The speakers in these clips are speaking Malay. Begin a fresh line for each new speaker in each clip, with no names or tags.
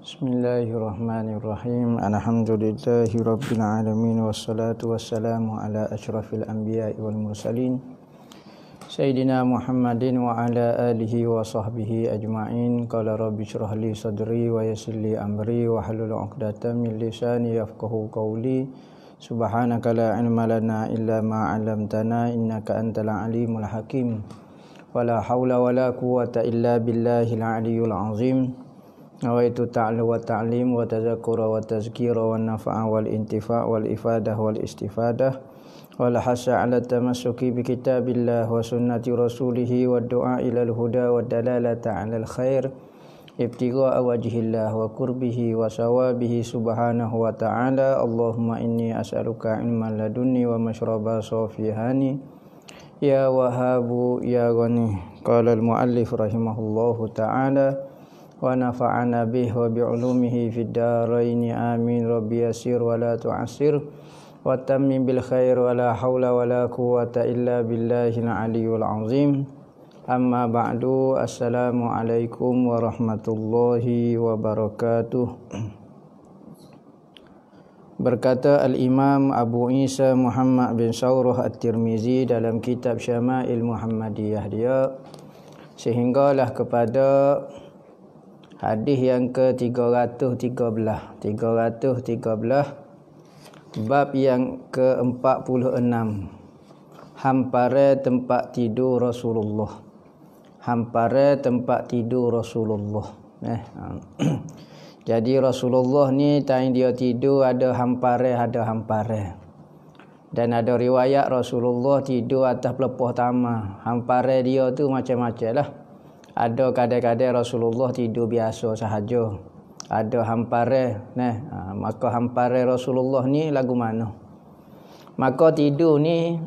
Bismillahirrahmanirrahim. Alhamdulillahi rabbil alamin wassalatu wassalamu ala asyrafil anbiya'i wal mursalin Sayyidina Muhammadin wa ala alihi wa sahbihi ajma'in. Qala rabbi shrah li sadri wa yassir li amri wa hlul 'uqdatam min lisani yafqahu qawli. Subhanaka la ilma lana illa ma 'allamtana innaka antal alimul hakim. Wala haula wala quwwata illa billahil aliyyil azim. Nawaitu ta'ala wa ta'lim wa tazakkura wa tazkira wa nafa'a wal intifa' wal ifadah wal istifadah wal hasa 'ala tamassuki bi kitabillah wa sunnati rasulih wa du'a ila al-huda wa dalalata 'ala al-khair ibtigha'a wajhillah wa qurbihi wa sawabihi subhanahu wa ta'ala. Allahumma inni as'aluka ilman ladunni wa mashraba safihani ya wahabu ya ghani. Qala al-muallif rahimahullahu ta'ala wa nafa'ana bihi wa bi'ulumihi fid dharain amin. Rabbi yassir wa la tu'assir wa tammim bil khair wa la haula wa la quwwata illa billahil aliyyil azim. Amma ba'du. Assalamu alaikum warahmatullahi wabarakatuh. Berkata Al-Imam Abu Isa Muhammad bin Sawrah At-Tirmizi dalam kitab Syama'il Muhammadiyah dia, sehinggalah kepada hadis yang ke-313 bab yang ke-46, hampare tempat tidur Rasulullah. Hampare tempat tidur Rasulullah. Jadi Rasulullah ni time dia tidur ada hampare. Dan ada riwayat Rasulullah tidur atas pelepah tamar. Hampare dia tu macam-macam lah. Ada kadang-kadang Rasulullah tidur biasa sahaja. Ada hampare. Maka hampare Rasulullah ni lagu mana? Maka tidur ni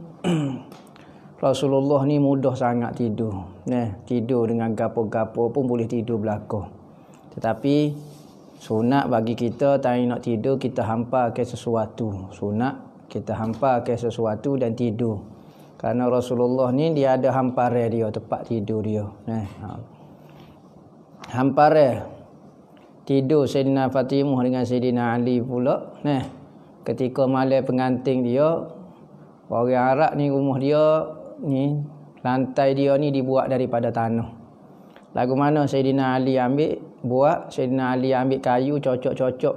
Rasulullah ni mudah sangat tidur. Tidur dengan gapo-gapo pun boleh tidur belakang. Tetapi sunat bagi kita tak nak tidur, kita hampar ke sesuatu. Sunat kita hampar ke sesuatu dan tidur. Kerana Rasulullah ni dia ada hampare dia, tempat tidur dia. Hampare tidur Sayyidina Fatimah dengan Sayyidina Ali pula. Ketika malam pengantin dia, orang Arab ni rumah dia ni, lantai dia ni dibuat daripada tanah. Lagu mana Sayyidina Ali Sayyidina Ali ambil kayu, cocok-cocok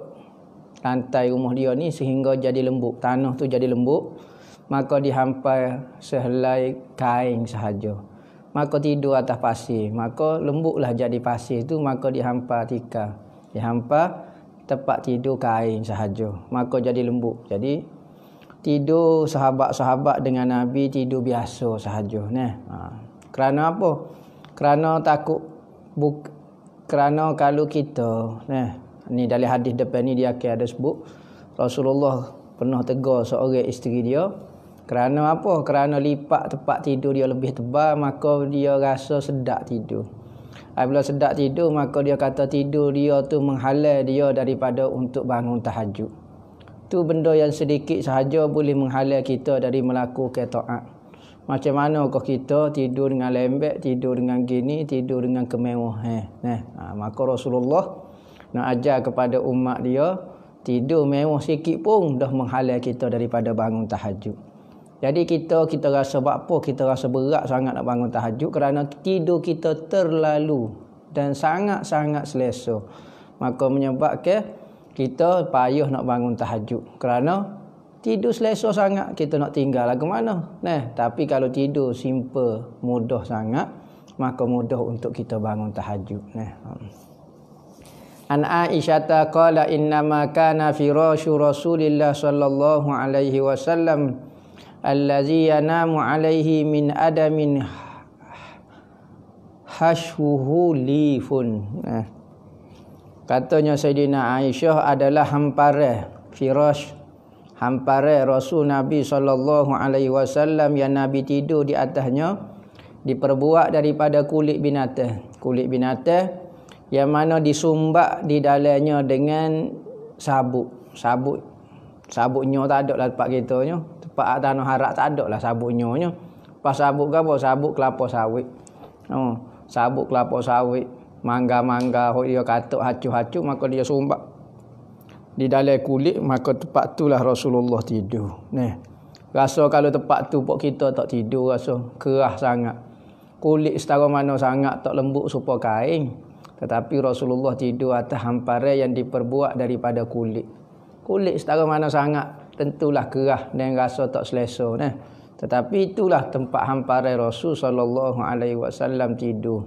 lantai rumah dia ni sehingga jadi lembut. Tanah tu jadi lembut. Maka dihampai sehelai kain sahaja. Maka tidur atas pasir. Maka lembutlah jadi pasir tu. Maka dihampai tikar. Dihampai tempat tidur kain sahaja. Maka jadi lembut. Jadi tidur sahabat-sahabat dengan Nabi tidur biasa sahaja. Kerana apa? Kerana takut. Kerana kalau kita. Ni dalam hadis depan ni dia akan ada sebut. Rasulullah pernah tegur seorang isteri dia. Kerana apa? Kerana lipat tempat tidur dia lebih tebal, maka dia rasa sedap tidur. Apabila sedap tidur, maka dia kata tidur dia tu menghalang dia daripada untuk bangun tahajud. Tu benda yang sedikit sahaja boleh menghalang kita dari melakukan taat. Macam mana kau kita tidur dengan lembek, tidur dengan gini, tidur dengan kemewahan. Maka Rasulullah nak ajar kepada umat dia, tidur mewah sikit pun dah menghalang kita daripada bangun tahajud. Jadi kita rasa apa? Kita rasa berat sangat nak bangun tahajud kerana tidur kita terlalu dan sangat-sangat selesa. Maka menyebabkan kita payah nak bangun tahajud. Kerana tidur selesa sangat, kita nak tinggal lagu mana? Tapi kalau tidur simple, mudah sangat, maka mudah untuk kita bangun tahajud. An Aisyah qala innama kana firasyu Rasulillah sallallahu alaihi wasallam allazi yanamu alaihi min adamin hashhuhu lifun. Katanya Sayyidina Aisyah adalah hampare firash, hampare Rasul Nabi sallallahu alaihi wasallam yang Nabi tidur di atasnya diperbuat daripada kulit binatang. Kulit binatang yang mana disumbak di dalamnya dengan sabuk. Sabuknya tak ada lah tempat kita nya. Tempat tanah harak tak ada lah sabuknya nya. Pas sabuk ke apa? Sabuk kelapa sawit. Sabuk kelapa sawit. mangga-mangga hok dia katuk hacu-hacu, maka dia sumbak di dalam kulit, maka tempat itulah Rasulullah tidur. Rasa kalau tempat tu pok kita tak tidur, rasa kerah sangat. Kulit setara mana sangat tak lembut supaya kain. Tetapi Rasulullah tidur atas hamparan yang diperbuat daripada kulit. Kulit setara mana sangat, tentulah kerah dan rasa tak selesa. Tetapi itulah tempat hamparan Rasul sallallahu alaihi wasallam tidur.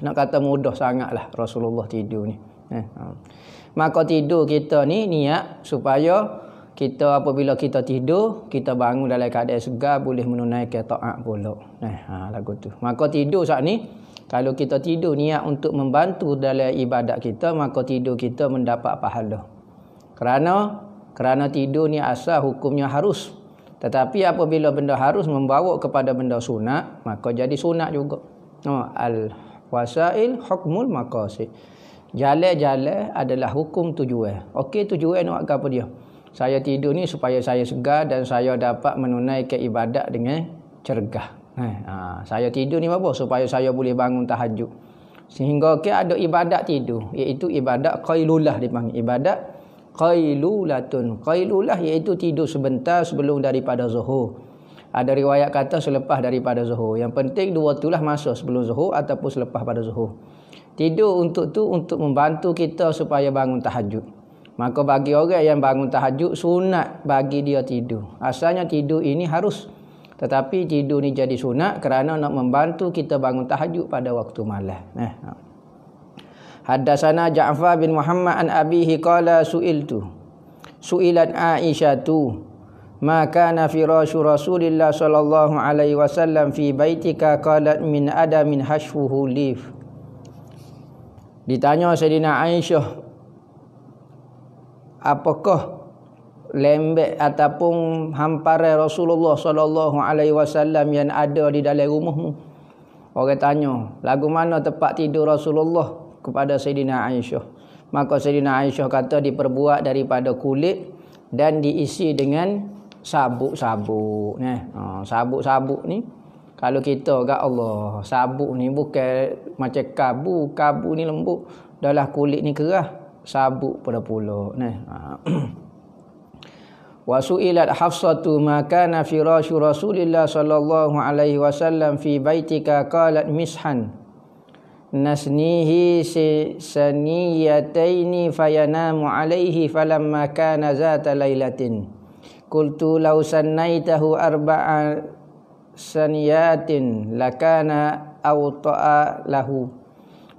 Nak kata mudah sangatlah Rasulullah tidur ni. Maka tidur kita ni niat supaya kita apabila kita tidur, kita bangun dalam keadaan segar, boleh menunaikan taat pula. Lagu tu. Maka tidur saat ni, kalau kita tidur niat untuk membantu dalam ibadat kita, maka tidur kita mendapat pahala. Kerana tidur ni asal hukumnya harus. Tetapi apabila benda harus membawa kepada benda sunat, maka jadi sunat juga. Al-wasail hukmul maqasid. Jalan-jalan adalah hukum tujuan. Okey, tujuan nak apa dia? Saya tidur ni supaya saya segar dan saya dapat menunaikan ibadat dengan cergah. Saya tidur ni apa? Supaya saya boleh bangun tahajud. Sehingga ada ibadat tidur, iaitu ibadat qailulah dipanggil. Ibadat qailulatun. Qailulah iaitu tidur sebentar sebelum daripada zuhur. Ada riwayat kata selepas daripada zuhur. Yang penting dua itulah masa, sebelum zuhur ataupun selepas pada zuhur. Tidur untuk membantu kita supaya bangun tahajud. Maka bagi orang yang bangun tahajud, sunat bagi dia tidur. Asalnya tidur ini harus. Tetapi tidur ni jadi sunat kerana nak membantu kita bangun tahajud pada waktu malam. Haddatsana Ja'far bin Muhammad an abihi qala su'ilat Aisyatu ma kana firasyu Rasulillah sallallahu alaihi wasallam fi baitika qalat min adamin hashfuhu lif. Ditanya Sayyidina Aisyah, apakah lembek ataupun hamparan Rasulullah sallallahu alaihi wasallam yang ada di dalam rumahmu? Orang tanya, lagu mana tempat tidur Rasulullah kepada Sayyidina Aisyah. Maka Sayyidina Aisyah kata diperbuat daripada kulit dan diisi dengan sabuk-sabuk. Sabuk-sabuk ni kalau kita kat Allah, sabuk ni bukan macam kabu ni lembut, dalam kulit ni kerah, sabuk pada pula. Wa su'ilat Hafsatu ma kana firasyu Rasulillah sallallahu alaihi wasallam fi baitika qalat mishan nasnihi saniyataini fayanamu alaihi falamma kana zata lailatin qultu law sannaitahu arba'a saniyatin lakana awta'a lahu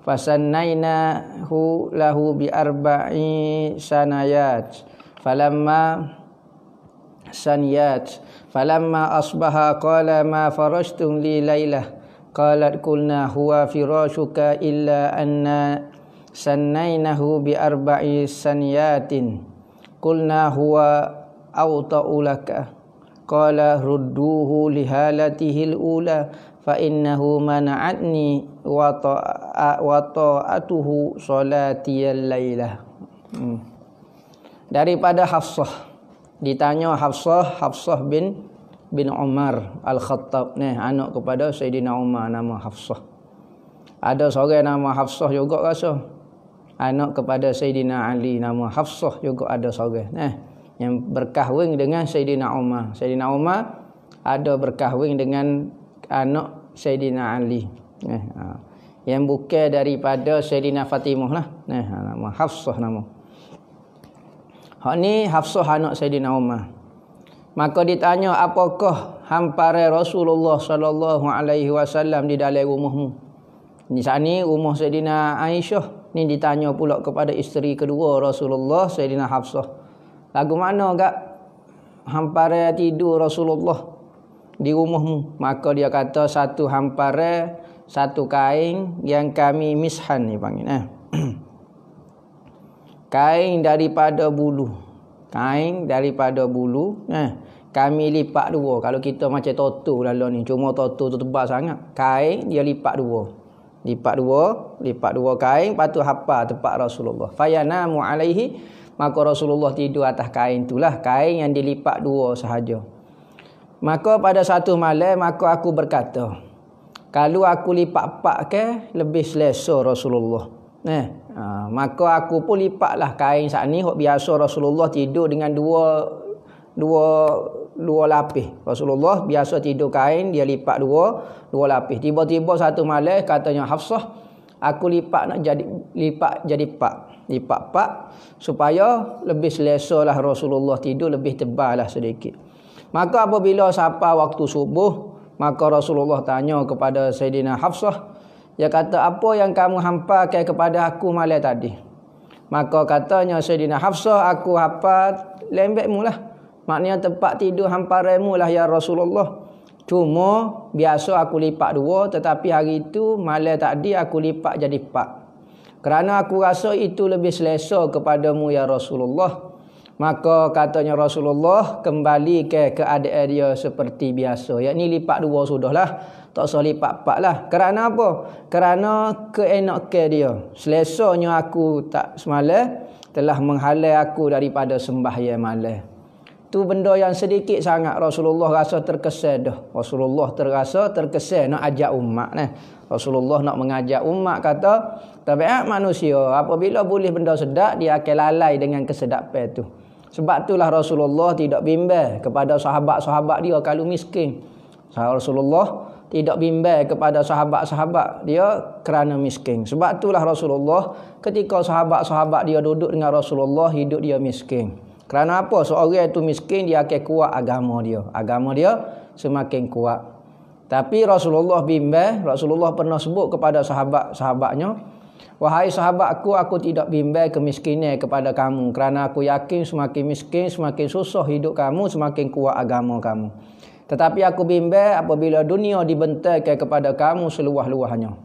fasannainahu lahu bi arba'i sanayat falamma asbaha qala ma farashtum li lailah qalat qulna huwa firashuka illa anna sannainahu bi arba'i saniyatin qulna huwa awta'u laka qala rudduhu li halatihi al-ula fa innahu mana'atni wa ta'atuhu salatiyal lailah. Daripada Hafsah, ditanya Hafsah bin Umar Al-Khattab ni, anak kepada Sayyidina Umar, nama Hafsah. Ada seorang nama Hafsah juga rasa, anak kepada Sayyidina Ali, nama Hafsah juga ada seorang yang berkahwin dengan Sayyidina Umar. Sayyidina Umar ada berkahwin dengan anak Sayyidina Ali, yang bukan daripada Sayyidina Fatimah lah. Nama Hafsah nama. Hak ni Hafsah anak Sayyidina Umar. Maka ditanya, apakah hamparan Rasulullah sallallahu alaihi wasallam di dalam rumahmu? Di sana rumah Sayyidina Aisyah ni ditanya pula kepada isteri kedua Rasulullah, Sayyidina Hafsah. Lagu mana gak hamparan tidur Rasulullah di rumahmu? Maka dia kata satu hamparan, satu kain yang kami mishan ni panggil. Kain daripada bulu. Kami lipat dua. Kalau kita macam toto lalu ni, cuma toto tu tebal sangat. Kain dia lipat dua. Lipat dua kain, lepas tu hafal tempat Rasulullah. Fayanamu alaihi, maka Rasulullah tidur atas kain itulah, kain yang dilipat dua sahaja. Maka pada satu malam, maka aku berkata, kalau aku lipat-lipat ke lebih selesa Rasulullah. Maka aku pun lipatlah kain saat ni hok biasa Rasulullah tidur dengan dua lapis. Rasulullah biasa tidur kain dia lipat dua lapis. Tiba-tiba satu malam katanya Hafsah, aku lipat jadi pak supaya lebih selesa lah Rasulullah tidur lebih tebal lah sedikit. Maka apabila sampai waktu subuh, maka Rasulullah tanya kepada Sayyidina Hafsah, dia kata, apa yang kamu hampakan kepada aku malam tadi? Maka katanya Sayyidina Hafsah, aku hafal lembekmu lah. Maknanya tempat tidur hamparanmu lah ya Rasulullah. Cuma biasa aku lipat dua, tetapi hari itu malam tadi aku lipat jadi 4. Kerana aku rasa itu lebih selesa kepadamu ya Rasulullah. Maka katanya Rasulullah kembali ke keadaan dia seperti biasa. Yakni lipat 2 sudahlah. Tak usah lipat 4 lah. Kerana apa? Kerana keenakan dia. Selesanya aku tak semalam telah menghalang aku daripada sembahyang malam. Tu benda yang sedikit sangat Rasulullah rasa terkesan dah. Rasulullah terasa terkesan nak ajak umat nah. Rasulullah nak mengajak umat kata, tabiat manusia apabila boleh benda sedap dia akan lalai dengan kesedapan tu. Sebab itulah Rasulullah tidak bimbang kepada sahabat-sahabat dia kalau miskin. Rasulullah tidak bimbang kepada sahabat-sahabat dia kerana miskin. Sebab itulah Rasulullah ketika sahabat-sahabat dia duduk dengan Rasulullah hidup dia miskin. Kerana apa? Seorang itu miskin dia akan kuat agama dia. Agama dia semakin kuat. Tapi Rasulullah bimbang, Rasulullah pernah sebut kepada sahabat-sahabatnya, wahai sahabatku, aku tidak bimbang kemiskinan kepada kamu. Kerana aku yakin semakin miskin, semakin susah hidup kamu, semakin kuat agama kamu. Tetapi aku bimbang apabila dunia dibentangkan kepada kamu seluas-luasnya.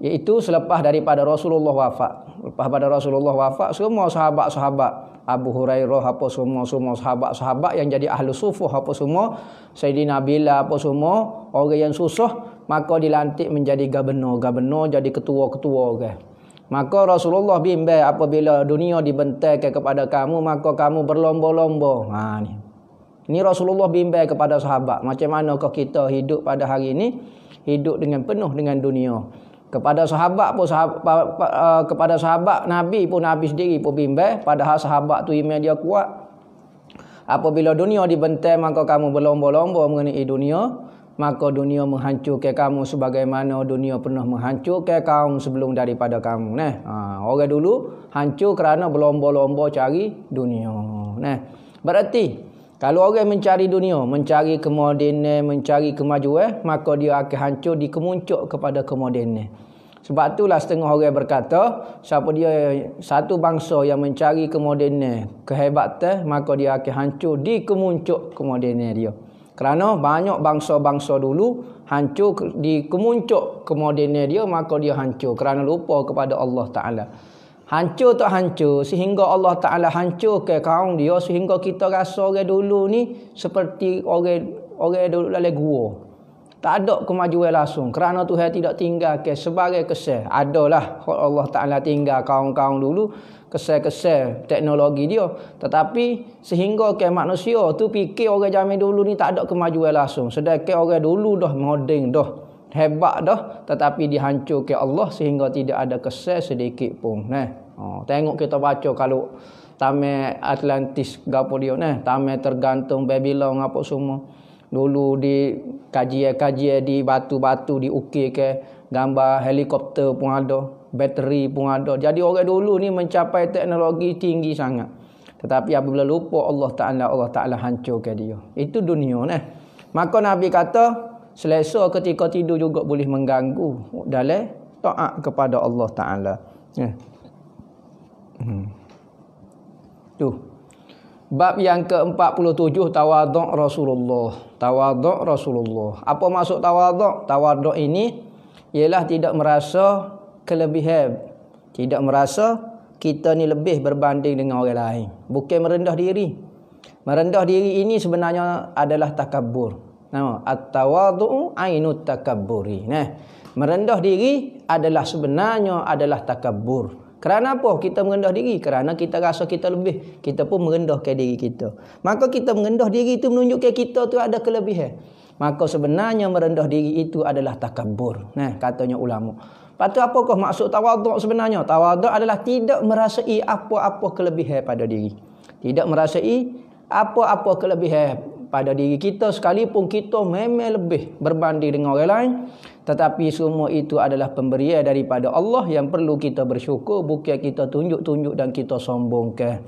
Iaitu selepas daripada Rasulullah wafat. Lepas pada Rasulullah wafat, semua sahabat-sahabat Abu Hurairah apa semua sahabat-sahabat yang jadi ahlu sufah apa semua, Sayyidina Bilal apa semua, orang yang susah, maka dilantik menjadi gubernur, jadi ketua-ketua orang. Maka Rasulullah bimbang apabila dunia dibentangkan kepada kamu, maka kamu berlomba-lomba. Ni. Ini Rasulullah bimbang kepada sahabat. Macam manakah kita hidup pada hari ini? Hidup dengan penuh dengan dunia. Kepada sahabat pun kepada sahabat Nabi pun Nabi sendiri pun bimbang, padahal sahabat tu iman dia kuat. Apabila dunia dibentang maka kamu berlomba-lomba mengenai dunia, maka dunia menghancurkan kamu sebagaimana dunia pernah menghancurkan kaum sebelum daripada kamu. Orang dulu hancur kerana berlomba-lomba cari dunia. Berarti kalau orang mencari dunia, mencari kemodenan, mencari kemajuan, maka dia akan hancur di kemuncak kepada kemodenan. Sebab itulah setengah orang berkata, siapa dia satu bangsa yang mencari kemodenan, kehebatan, maka dia akan hancur di kemuncak kemodenan dia. Kerana banyak bangsa-bangsa dulu hancur di kemuncak kemodenan dia, maka dia hancur kerana lupa kepada Allah Ta'ala. Hancur tak hancur sehingga Allah Ta'ala hancur ke kaum dia, sehingga kita rasa orang dulu ni seperti orang dulu dalam gua. Tak ada kemajuan langsung kerana Tuhan tidak tinggalkan sebagai kesan. Adalah Allah Ta'ala tinggal kaum-kaum dulu kesan-kesan teknologi dia, tetapi sehingga ke manusia tu fikir orang zaman dulu ni tak ada kemajuan langsung, sedangkan orang dulu dah moden dah hebat dah, tetapi dihancurkan Allah sehingga tidak ada kesan sedikit pun. Tengok kita baca kalau taman Atlantis gapo dia taman tergantung Babylon apa semua. Dulu di kajian-kajian di batu-batu diukir ke gambar helikopter pun ada, bateri pun ada. Jadi orang dulu ni mencapai teknologi tinggi sangat. Tetapi apabila lupa Allah Ta'ala hancurkan dia. Itu dunia Maka Nabi kata selesa ketika tidur juga boleh mengganggu dalam taat kepada Allah Ta'ala. Tu. Bab yang ke-47 tawaduk Rasulullah. Tawaduk Rasulullah. Apa maksud tawaduk? Tawaduk ini ialah tidak merasa kelebihan. Tidak merasa kita ni lebih berbanding dengan orang lain. Bukan merendah diri. Merendah diri ini sebenarnya adalah takabbur. At-tawadhu ainut takabburi. Merendah diri sebenarnya adalah takabbur. Kerana apa kita merendah diri? Kerana kita rasa kita lebih. Kita pun merendahkan diri kita. Maka kita merendah diri itu menunjukkan kita tu ada kelebihan. maka sebenarnya merendah diri itu adalah takabur. Nah, katanya ulama. Patut apakah maksud tawaduk sebenarnya? Tawaduk adalah tidak merasai apa-apa kelebihan pada diri. Tidak merasai apa-apa kelebihan pada diri kita, sekalipun kita memang lebih berbanding dengan orang lain, tetapi semua itu adalah pemberian daripada Allah yang perlu kita bersyukur, bukan kita tunjuk-tunjuk dan kita sombongkan.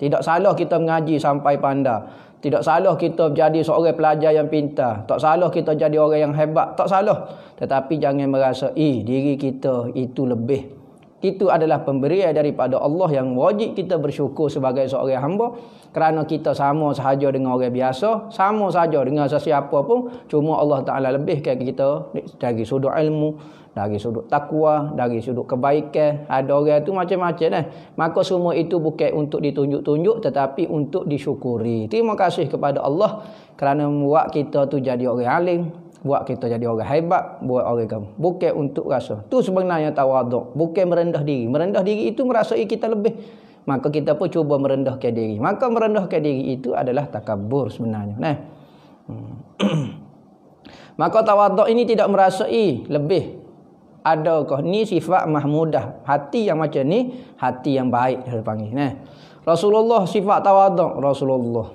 Tidak salah kita mengaji sampai pandai. Tidak salah kita jadi seorang pelajar yang pintar. Tak salah kita jadi orang yang hebat. Tak salah. Tetapi jangan merasai diri kita itu lebih. Itu adalah pemberian daripada Allah yang wajib kita bersyukur sebagai seorang hamba. Kerana kita sama sahaja dengan orang biasa. Sama sahaja dengan sesiapa pun. Cuma Allah Ta'ala lebihkan kita dari sudut ilmu, dari sudut takwa, dari sudut kebaikan. Ada orang tu macam-macam. Maka semua itu bukan untuk ditunjuk-tunjuk, tetapi untuk disyukuri. Terima kasih kepada Allah kerana membuat kita tu jadi orang alim, buat kita jadi orang hebat, buat orang kamu. Bukan untuk rasa. Tu sebenarnya tawaduk. Bukan merendah diri. Merendah diri itu merasai kita lebih. Maka kita pun cuba merendahkan diri. Maka merendahkan diri itu adalah takabur sebenarnya. Maka tawaduk ini tidak merasai lebih. Adakah ni sifat mahmudah? Hati yang macam ni, hati yang baik dia panggil. Rasulullah sifat tawaduk Rasulullah.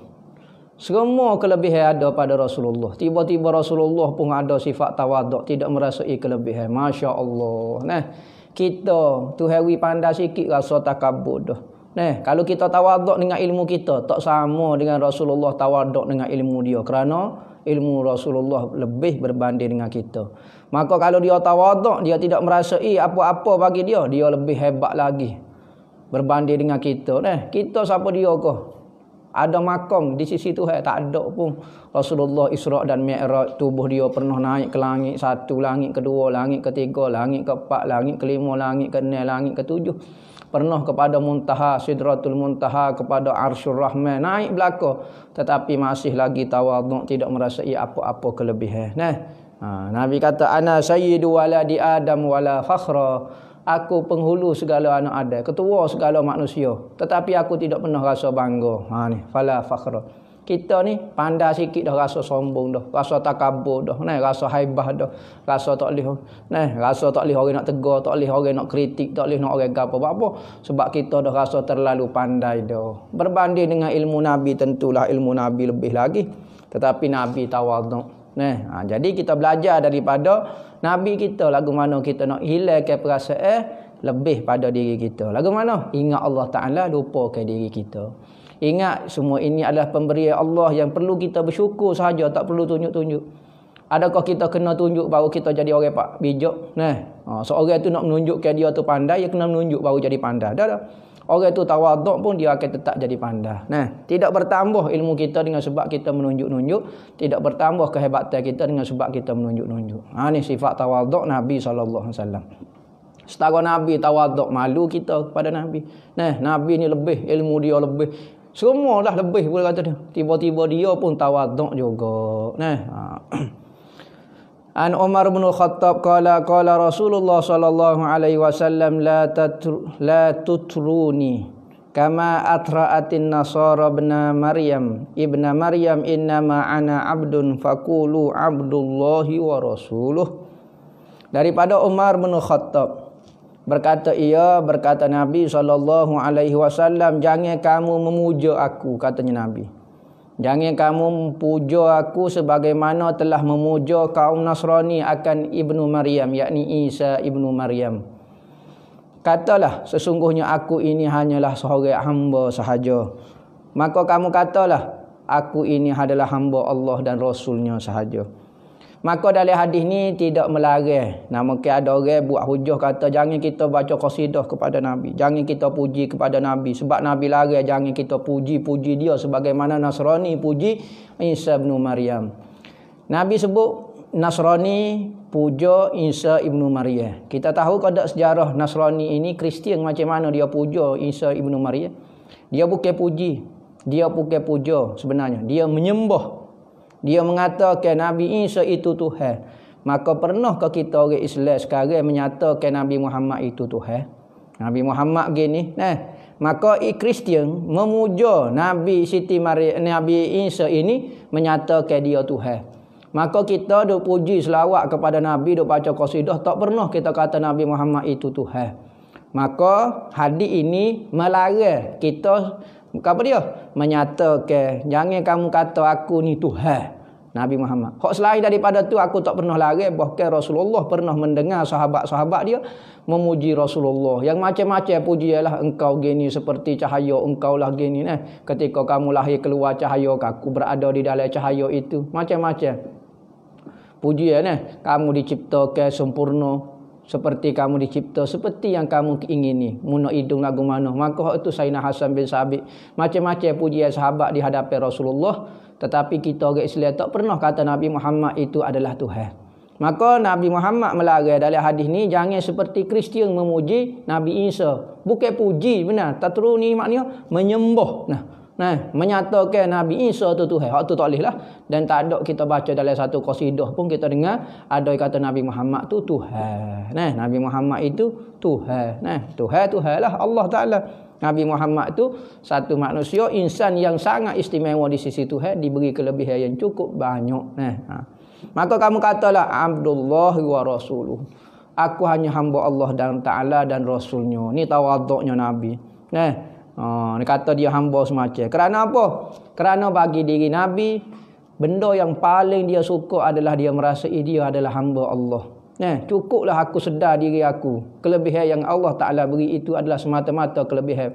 Semua kelebihan ada pada Rasulullah. Tiba-tiba Rasulullah pun ada sifat tawaduk, tidak merasai kelebihan. Masya Allah. Kita tu hari pandai sikit rasa takabur dah. Kalau kita tawaduk dengan ilmu kita, tak sama dengan Rasulullah tawaduk dengan ilmu dia. Kerana ilmu Rasulullah lebih berbanding dengan kita. Maka kalau dia tawaduk, dia tidak merasai apa-apa bagi dia, dia lebih hebat lagi berbanding dengan kita. Kita siapa dia kah? Ada makam di sisi Tuhan? Tak ada pun. Rasulullah Isra' dan Mi'raj, tubuh dia pernah naik ke langit satu, langit kedua, langit ketiga, langit keempat, langit kelima, langit keenam, langit ketujuh. Pernah kepada muntaha, Sidratul Muntaha, kepada Arsyur Rahman, naik belaka. Tetapi masih lagi tawaduk, tidak merasai apa-apa kelebihan. Nabi kata, ana sayyidu waladi Adam wala fakhra. Aku penghulu segala anak Adam, ketua segala manusia, tetapi aku tidak pernah rasa bangga. Fala fakhra. Kita ni pandai sikit dah rasa sombong dah, rasa takabur dah, rasa haibah dah, rasa tak leh, rasa tak leh orang nak tegur, tak leh orang nak kritik, tak leh nak orang apa. Sebab kita dah rasa terlalu pandai dah. Berbanding dengan ilmu Nabi, tentulah ilmu Nabi lebih lagi. Tetapi Nabi tawaduk. Jadi kita belajar daripada Nabi kita, lagu mana kita nak hilangkan perasaan lebih pada diri kita. Lagu mana? Ingat Allah Ta'ala, lupakan diri kita. Ingat semua ini adalah pemberian Allah yang perlu kita bersyukur sahaja, tak perlu tunjuk-tunjuk. Adakah kita kena tunjuk baru kita jadi orang pak bijak? Seorang tu nak menunjukkan dia tu pandai, dia kena menunjuk baru jadi pandai. Dah. Orang tu tawaduk pun dia akan tetap jadi pandai. Tidak bertambah ilmu kita dengan sebab kita menunjuk-nunjuk, tidak bertambah kehebatan kita dengan sebab kita menunjuk-nunjuk. Ini sifat tawaduk Nabi SAW. Setara Nabi tawaduk, malu kita kepada Nabi. Nabi ni lebih, ilmu dia lebih. Semua dah lebih boleh kata dia. Tiba-tiba dia pun tawaduk juga. An Umar bin Khattab qala Rasulullah sallallahu alaihi wasallam la tutruni kama atra'atin nasara ibna Maryam innama ana abdun faqulu abdullahi wa rasuluh. Daripada Umar bin Khattab berkata Nabi sallallahu alaihi wasallam, jangan kamu memuja aku, katanya Nabi. Jangan kamu puja aku sebagaimana telah memuja kaum Nasrani akan Ibnu Maryam, yakni Isa Ibnu Maryam. Katalah, sesungguhnya aku ini hanyalah seorang hamba sahaja. Maka kamu katalah, aku ini adalah hamba Allah dan Rasulnya sahaja. Maka dalam hadis ni tidak melarang. Mungkin ada orang buat hujah kata jangan kita baca qasidah kepada Nabi, jangan kita puji kepada Nabi, sebab Nabi larang jangan kita puji-puji dia sebagaimana Nasrani puji Isa bin Maryam. Nabi sebut Nasrani puja Isa ibnu Maryam. Kita tahu kada sejarah Nasrani ini Kristian macam mana dia puja Isa ibnu Maryam. Dia bukan puji, dia bukan puja sebenarnya, dia menyembah. Dia mengatakan Nabi Isa itu Tuhan. Maka pernahkah kita orang Islam sekarang menyatakan Nabi Muhammad itu Tuhan? Nabi Muhammad gini. Maka Kristian memuja Nabi Siti Maryam, Nabi Isa ini menyatakan dia Tuhan. Maka kita duk puji selawat kepada Nabi, duk baca qasidah, tak pernah kita kata Nabi Muhammad itu Tuhan. Maka hadis ini melarang kita apa dia? Menyatakan jangan kamu kata aku ni Tuhan Nabi Muhammad. Hak selain daripada tu aku tak pernah larang. Bahkan Rasulullah pernah mendengar sahabat-sahabat dia memuji Rasulullah. Yang macam-macam puji ialah engkau gini seperti cahaya, engkau lah gini ketika kamu lahir keluar cahaya, aku berada di dalam cahaya itu. Macam-macam puji kamu diciptakan sempurna seperti kamu dicipta, seperti yang kamu ingini. Muna hidung lagu mana. Maka itu Sayyidina Hasan bin Sabit. Macam-macam pujian sahabat di hadapan Rasulullah. Tetapi kita orang Islam tak pernah kata Nabi Muhammad itu adalah Tuhan. Maka Nabi Muhammad melarang dalam hadis ni jangan seperti Kristian memuji Nabi Isa. Bukan puji benar. Tak terus ni maknanya menyembah. Menyatakan Nabi Isa tu Tuhan. Hak tu tak boleh lah. Dan tak ada kita baca dalam satu qasidah pun kita dengar ada yang kata Nabi Muhammad tu Tuhan. Nabi Muhammad itu Tuhan. Tuhan lah Allah Ta'ala. Nabi Muhammad tu satu manusia, insan yang sangat istimewa di sisi Tuhan, diberi kelebihan yang cukup banyak. Maka kamu katalah Abdullah wa Rasuluh. Aku hanya hamba Allah dan Ta'ala dan Rasulnya. Ni tawaduknya Nabi. Ni kata dia hamba semacam. Kerana apa? Kerana bagi diri Nabi, benda yang paling dia suka adalah dia merasai dia adalah hamba Allah. Cukuplah aku sedar diri aku. Kelebihan yang Allah Ta'ala beri itu adalah semata-mata kelebihan.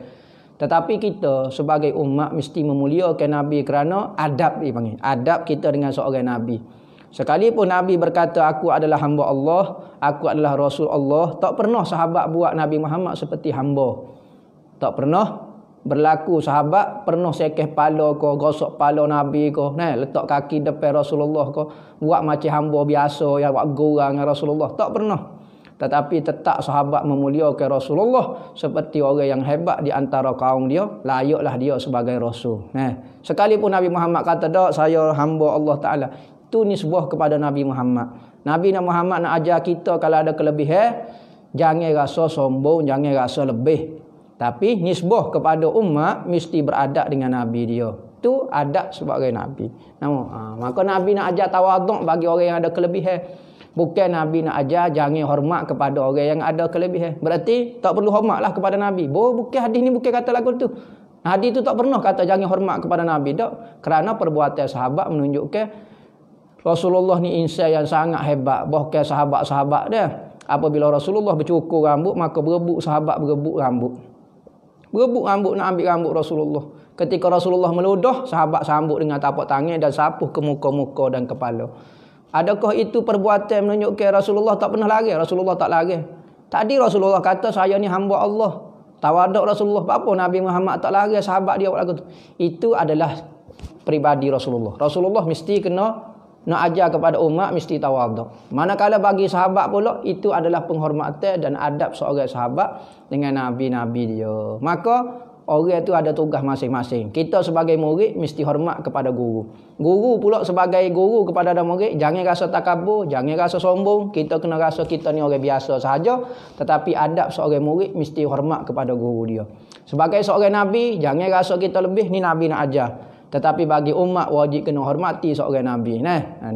Tetapi kita sebagai umat mesti memuliakan Nabi kerana adab dipanggil. Adab kita dengan seorang Nabi. Sekalipun Nabi berkata aku adalah hamba Allah, aku adalah Rasul Allah, tak pernah sahabat buat Nabi Muhammad seperti hamba. Tak pernah berlaku sahabat pernah sekeh pala ko, gosok pala Nabi ko, letak kaki depan Rasulullah ko, buat macam hamba biasa yang buat gurang dengan Rasulullah. Tak pernah. Tetapi tetap sahabat memuliakan Rasulullah seperti orang yang hebat di antara kaum dia, layaklah dia sebagai Rasul. Sekalipun Nabi Muhammad kata dak saya hamba Allah Ta'ala, itu nisbah kepada Nabi Muhammad. Nabi Muhammad nak ajar kita kalau ada kelebihan, jangan rasa sombong, jangan rasa lebih. Tapi nisbah kepada umat mesti beradab dengan Nabi dia. Itu adab sebagai Nabi. Maka Nabi nak ajar tawaduk bagi orang yang ada kelebihan. Bukan Nabi nak ajar jangan hormat kepada orang yang ada kelebihan. Berarti tak perlu hormatlah kepada Nabi. Bukan hadis ni bukan kata lagu tu. Hadis tu tak pernah kata jangan hormat kepada Nabi. Tak. Kerana perbuatan sahabat menunjukkan Rasulullah ni insan yang sangat hebat. Bahkan sahabat-sahabat dia, apabila Rasulullah bercukur rambut, maka berebut sahabat berebut rambut. Berebut rambut nak ambil rambut Rasulullah. Ketika Rasulullah meludah, sahabat sambut dengan tapak tangan dan sapuh ke muka-muka dan kepala. Adakah itu perbuatan menunjukkan Rasulullah tak pernah lari? Rasulullah tak lari. Tadi Rasulullah kata saya ni hamba Allah. Tawaduk Rasulullah. Apa Nabi Muhammad tak lari, sahabat dia buat lagu tu? Itu adalah pribadi Rasulullah. Rasulullah mesti kena nak ajar kepada umat mesti tawaduk. Manakala bagi sahabat pula itu adalah penghormatan dan adab seorang sahabat dengan nabi-nabi dia. Maka orang itu ada tugas masing-masing. Kita sebagai murid mesti hormat kepada guru. Guru pula sebagai guru kepada murid jangan rasa takabur, jangan rasa sombong. Kita kena rasa kita ni orang biasa sahaja, tetapi adab seorang murid mesti hormat kepada guru dia. Sebagai seorang nabi jangan rasa kita lebih, ni nabi nak ajar. Tetapi bagi umat wajib kena hormati seorang Nabi.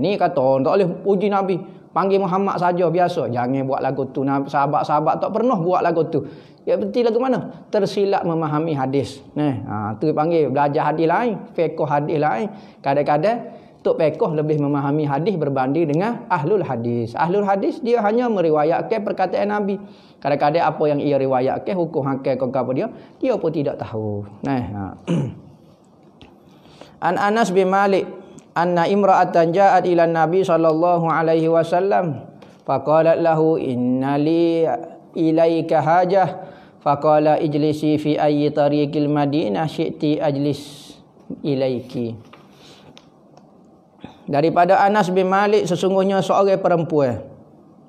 Ni kata orang tak boleh puji Nabi. Panggil Muhammad saja biasa. Jangan buat lagu tu. Sahabat-sahabat tak pernah buat lagu tu. Ya berarti lagu mana? Tersilap memahami hadis. Tu panggil belajar hadis lain. Fiqh hadis lain. Kadang-kadang Tok Fiqh lebih memahami hadis berbanding dengan ahlul hadis. Ahlul hadis dia hanya meriwayatkan perkataan Nabi. Kadang-kadang apa yang ia riwayatkan, hukum hakikat apa dia pun tidak tahu. An Anas bin Malik anna imra'atan ja'at ila Nabi sallallahu alaihi wasallam faqalat lahu innali ilaika hajah faqala ijlisi fi ayyi tariqil madinah syi'ti ajlis ilaiki. Daripada Anas bin Malik, sesungguhnya seorang perempuan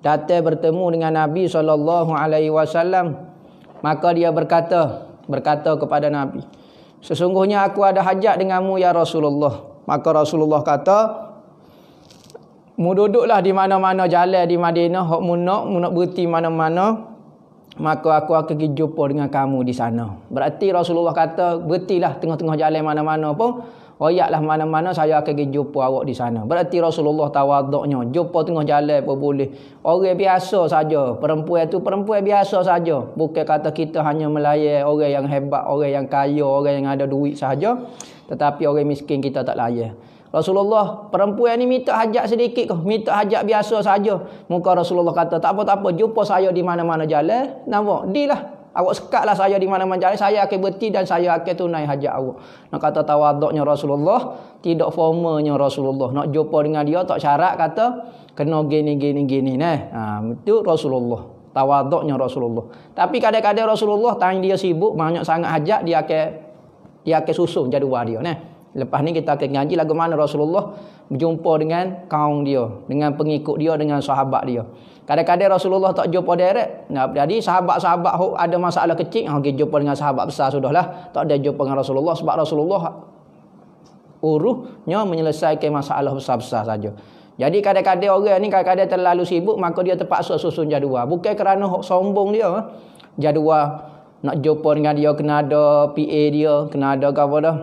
datang bertemu dengan Nabi sallallahu alaihi wasallam, maka dia berkata kepada Nabi, sesungguhnya aku ada hajat denganmu ya Rasulullah. Maka Rasulullah kata, mu duduklah di mana-mana jalan di Madinah, hok mu nak berhenti mana-mana, maka aku akan pergi jumpa dengan kamu di sana. Berarti Rasulullah kata, berhentilah tengah-tengah jalan mana-mana pun, royaklah mana-mana saya akan pergi jumpa awak di sana. Berarti Rasulullah tawaduknya, jumpa tengah jalan pun boleh. Orang biasa saja, perempuan biasa saja. Bukan kata kita hanya melayan orang yang hebat, orang yang kaya, orang yang ada duit sahaja, tetapi orang miskin kita tak layan. Rasulullah, perempuan ni minta hajat sedikit ke? Minta hajat biasa saja. Muka Rasulullah kata, tak apa-apa, jumpa saya di mana-mana jalan. Nampak? Dilah. Awak sekatlah saya di mana-mana jalan. Saya akan berhenti dan saya akan tunai hajat awak. Nak kata tawaduknya Rasulullah, tidak formalnya Rasulullah. Nak jumpa dengan dia, tak syarat kata, kena gini. Itu Rasulullah. Tawaduknya Rasulullah. Tapi kadang-kadang Rasulullah, time dia sibuk, banyak sangat hajat, dia akan susun jadual dia. Lepas ni kita akan ngaji lagu mana Rasulullah berjumpa dengan kaum dia, dengan pengikut dia, dengan sahabat dia. Kadang-kadang Rasulullah tak jumpa direct. Jadi sahabat-sahabat ada masalah kecil, pergi jumpa dengan sahabat besar sudahlah. Tak ada jumpa dengan Rasulullah sebab Rasulullah uruhnya menyelesaikan masalah besar-besar saja. Jadi kadang-kadang orang ni kadang-kadang terlalu sibuk, maka dia terpaksa susun jadual. Bukan kerana sombong dia. Jadual nak jumpa dengan dia kena ada PA dia, kena ada apa dah?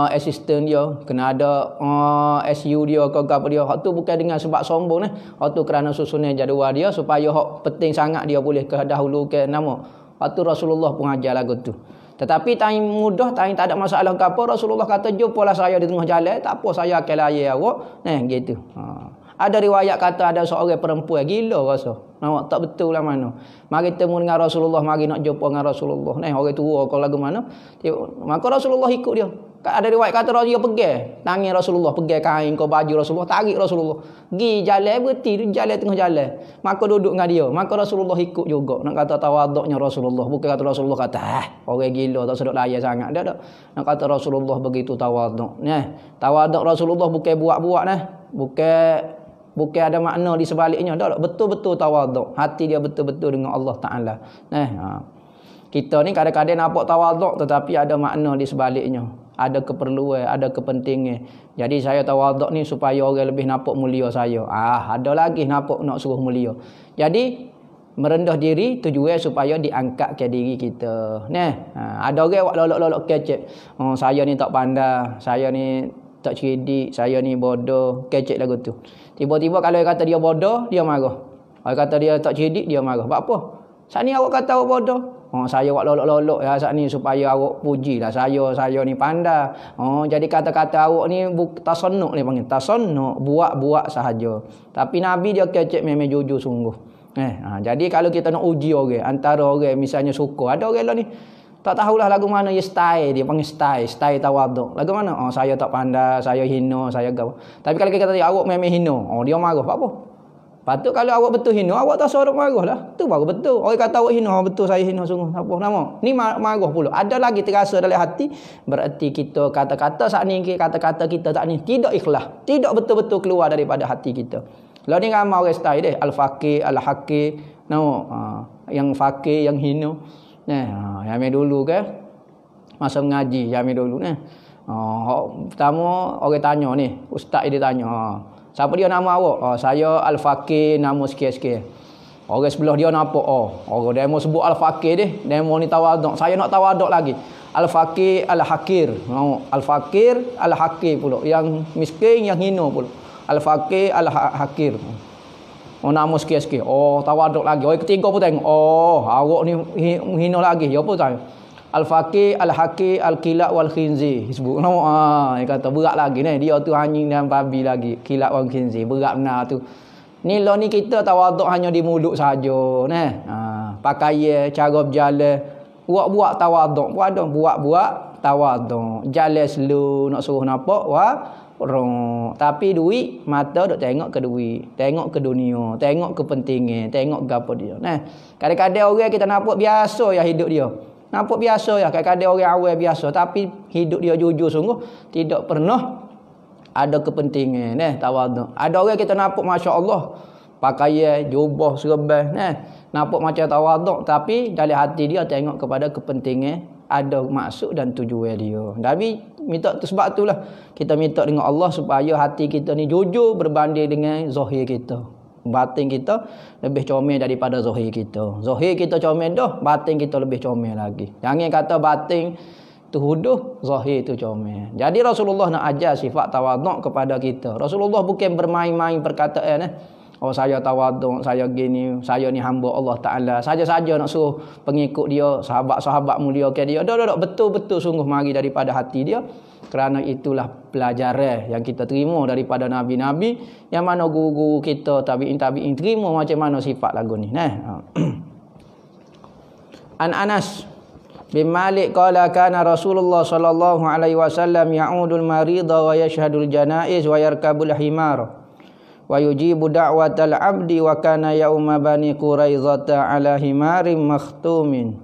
Assistant dia, kena ada SU dia ke apa dia. Hak tu bukan dengan sebab sombong ni. Hak tu kerana susunan jadual dia supaya hak penting sangat dia boleh kedahulukan nama. Hak tu Rasulullah pun ajar lagu tu. Tetapi time mudah, time tak ada masalah ke apa, Rasulullah kata jumpalah saya di tengah jalan, tak apa saya akan layan awak. Gitu. Ada riwayat kata ada seorang perempuan gila rasa. Nampak tak betul lah mana. Mari temu dengan Rasulullah, mari nak jumpa dengan Rasulullah. Orang tua kalau lagu mana. Maka Rasulullah ikut dia. Ada riwayat kata dia pegang tangan Rasulullah, pegang kain ke baju Rasulullah, tarik Rasulullah. Pergi jalan, berhenti jalan tengah jalan. Maka duduk dengan dia. Maka Rasulullah ikut juga. Nak kata tawaduknya Rasulullah. Bukan kata Rasulullah kata, orang gila tak sedap layan sangat. Dia tak. Nak kata Rasulullah begitu tawaduk. Tawaduk Rasulullah bukan buat-buat . Bukan ada makna di sebaliknya. Tak, betul-betul tawaduk. Hati dia betul-betul dengan Allah Ta'ala. Kita ni kadang-kadang nampak tawaduk tetapi ada makna di sebaliknya. Ada keperluan, ada kepentingan. Jadi saya tawaduk ni supaya orang lebih nampak mulia saya. Ada lagi nampak nak suruh mulia. Jadi merendah diri tujuan supaya diangkat ke diri kita. Ada orang buat lolok-lolok kecek. Saya ni tak pandai, saya ni tak cerdik, saya ni bodoh, kecek lagu tu. Tiba-tiba kalau dia kata dia bodoh, dia marah. Kalau kata dia tak cerdik, dia marah. Sebab apa? Saat ni awak kata awak bodoh. Saya buat lolok-lolok ya saat ni supaya awak puji lah saya ni pandai. Jadi kata-kata awak ni tasannuk ni panggil. Tasannuk, buat-buat sahaja. Tapi Nabi dia kecek memang jujur sungguh. Jadi kalau kita nak uji orang, antara orang misalnya suka, ada orang lah ni tak tahulah lagu mana ya style dia panggil style tawaduk. Lagu mana? Saya tak pandai, saya hina, saya gaul. Tapi kalau kita kata awak memang hina, dia marah. Apa? Patut kalau awak betul hina, awak tak suruh marah lah. Tu baru betul. Orang kata awak hina, betul saya hina sungguh. Apa nama? Ni marah pula. Ada lagi terasa dalam hati, berarti kita kata-kata saat ni, kata-kata kita saat ni tidak ikhlas. Tidak betul-betul keluar daripada hati kita. Lalu ni ramai orang style dia, al-faqih, al-haqih, yang faqih, yang hina. Yang dulu ke masa mengaji, yang dulu pertama orang tanya ni, ustaz dia tanya, siapa dia nama awak? Saya Al-Faqih, nama sikit-sikit. Orang sebelah dia nampak, orang demo sebut Al-Faqih dia, demo ni tawaduk. Saya nak tawaduk lagi. Al-Faqih, Al-Hakir. Al-Faqir, Al-Hakir pula. Yang miskin, yang hina pula. Al-Faqih, Al-Hakir. Nama sikit-sikit. Tawaduk lagi. Orang ketiga pun tengok, awak ni hina lagi. Ya apa tanya? Al-Faqih, Al-Hakir, Al-Kilat wal-Khinzir. Sebut nama. Dia kata berat lagi ni. Dia tu anjing dan babi lagi. Kilat wal-Khinzir. Berat benar tu. Ni lah ni kita tawaduk hanya di mulut saja. Pakaian, cara berjalan. Buat-buat tawaduk. Buat-buat tawaduk. Jalan slow. Nak suruh nampak. Tapi duit, mata duk tengok ke duit. Tengok ke dunia. Tengok kepentingan. Tengok ke apa dia. Kadang-kadang orang kita nampak biasa ya hidup dia. Nampak biasa ya, kadang-kadang orang awal biasa, tapi hidup dia jujur sungguh, tidak pernah ada kepentingan, tawaduk. Ada orang kita nampak masya-Allah, pakaian, jubah, serban, nampak macam tawaduk, tapi dalam hati dia tengok kepada kepentingan, ada maksud dan tujuan dia. Tapi minta tu sebab itulah kita minta dengan Allah supaya hati kita ni jujur berbanding dengan zahir kita. Batin kita lebih comel daripada zahir kita. Zahir kita comel dah, batin kita lebih comel lagi. Jangan kata batin tu huduh, zahir tu comel. Jadi Rasulullah nak ajar sifat tawaduk kepada kita. Rasulullah bukan bermain-main perkataan oh saya tawaduk, saya gini, saya ni hamba Allah Taala. Saja-saja nak suruh pengikut dia, sahabat-sahabat mulia ke dia. Dak betul-betul sungguh mari daripada hati dia. Kerana itulah pelajaran yang kita terima daripada nabi-nabi, yang mana guru-guru kita tabi'in terima macam mana sifat lagu ni. An Anas bin Malik qala kana Rasulullah sallallahu alaihi wasallam ya'udul marida wa yashhadul janaiz wa yarkabul himar wa yujibu da'watal abdi wa kana yauma bani Quraidzata ala himarin makhtumin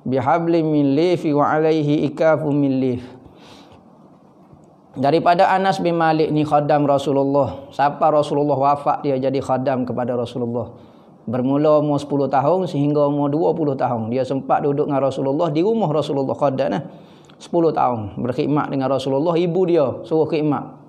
bihablin min lifi wa alaihi ikafu min lif. Daripada Anas bin Malik ni khadam Rasulullah. Siapa Rasulullah wafat dia jadi khadam kepada Rasulullah. Bermula umur 10 tahun sehingga umur 20 tahun. Dia sempat duduk dengan Rasulullah di rumah Rasulullah khadam 10 tahun berkhidmat dengan Rasulullah. Ibu dia suruh khidmat.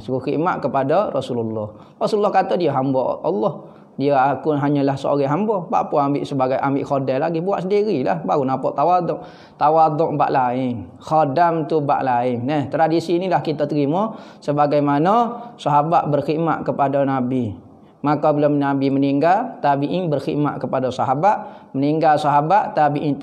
Suruh khidmat kepada Rasulullah. Rasulullah kata dia hamba Allah. Dia aku hanyalah seorang hamba. Apa ambil sebagai ambil khadam lagi, buat sendirilah baru nampak tawaduk. Tawaduk bab lain, khadam tu bab lain. Tradisi inilah kita terima sebagaimana sahabat berkhidmat kepada Nabi. Maka bila Nabi meninggal, tabi'in berkhidmat kepada sahabat, meninggal sahabat, tabi'in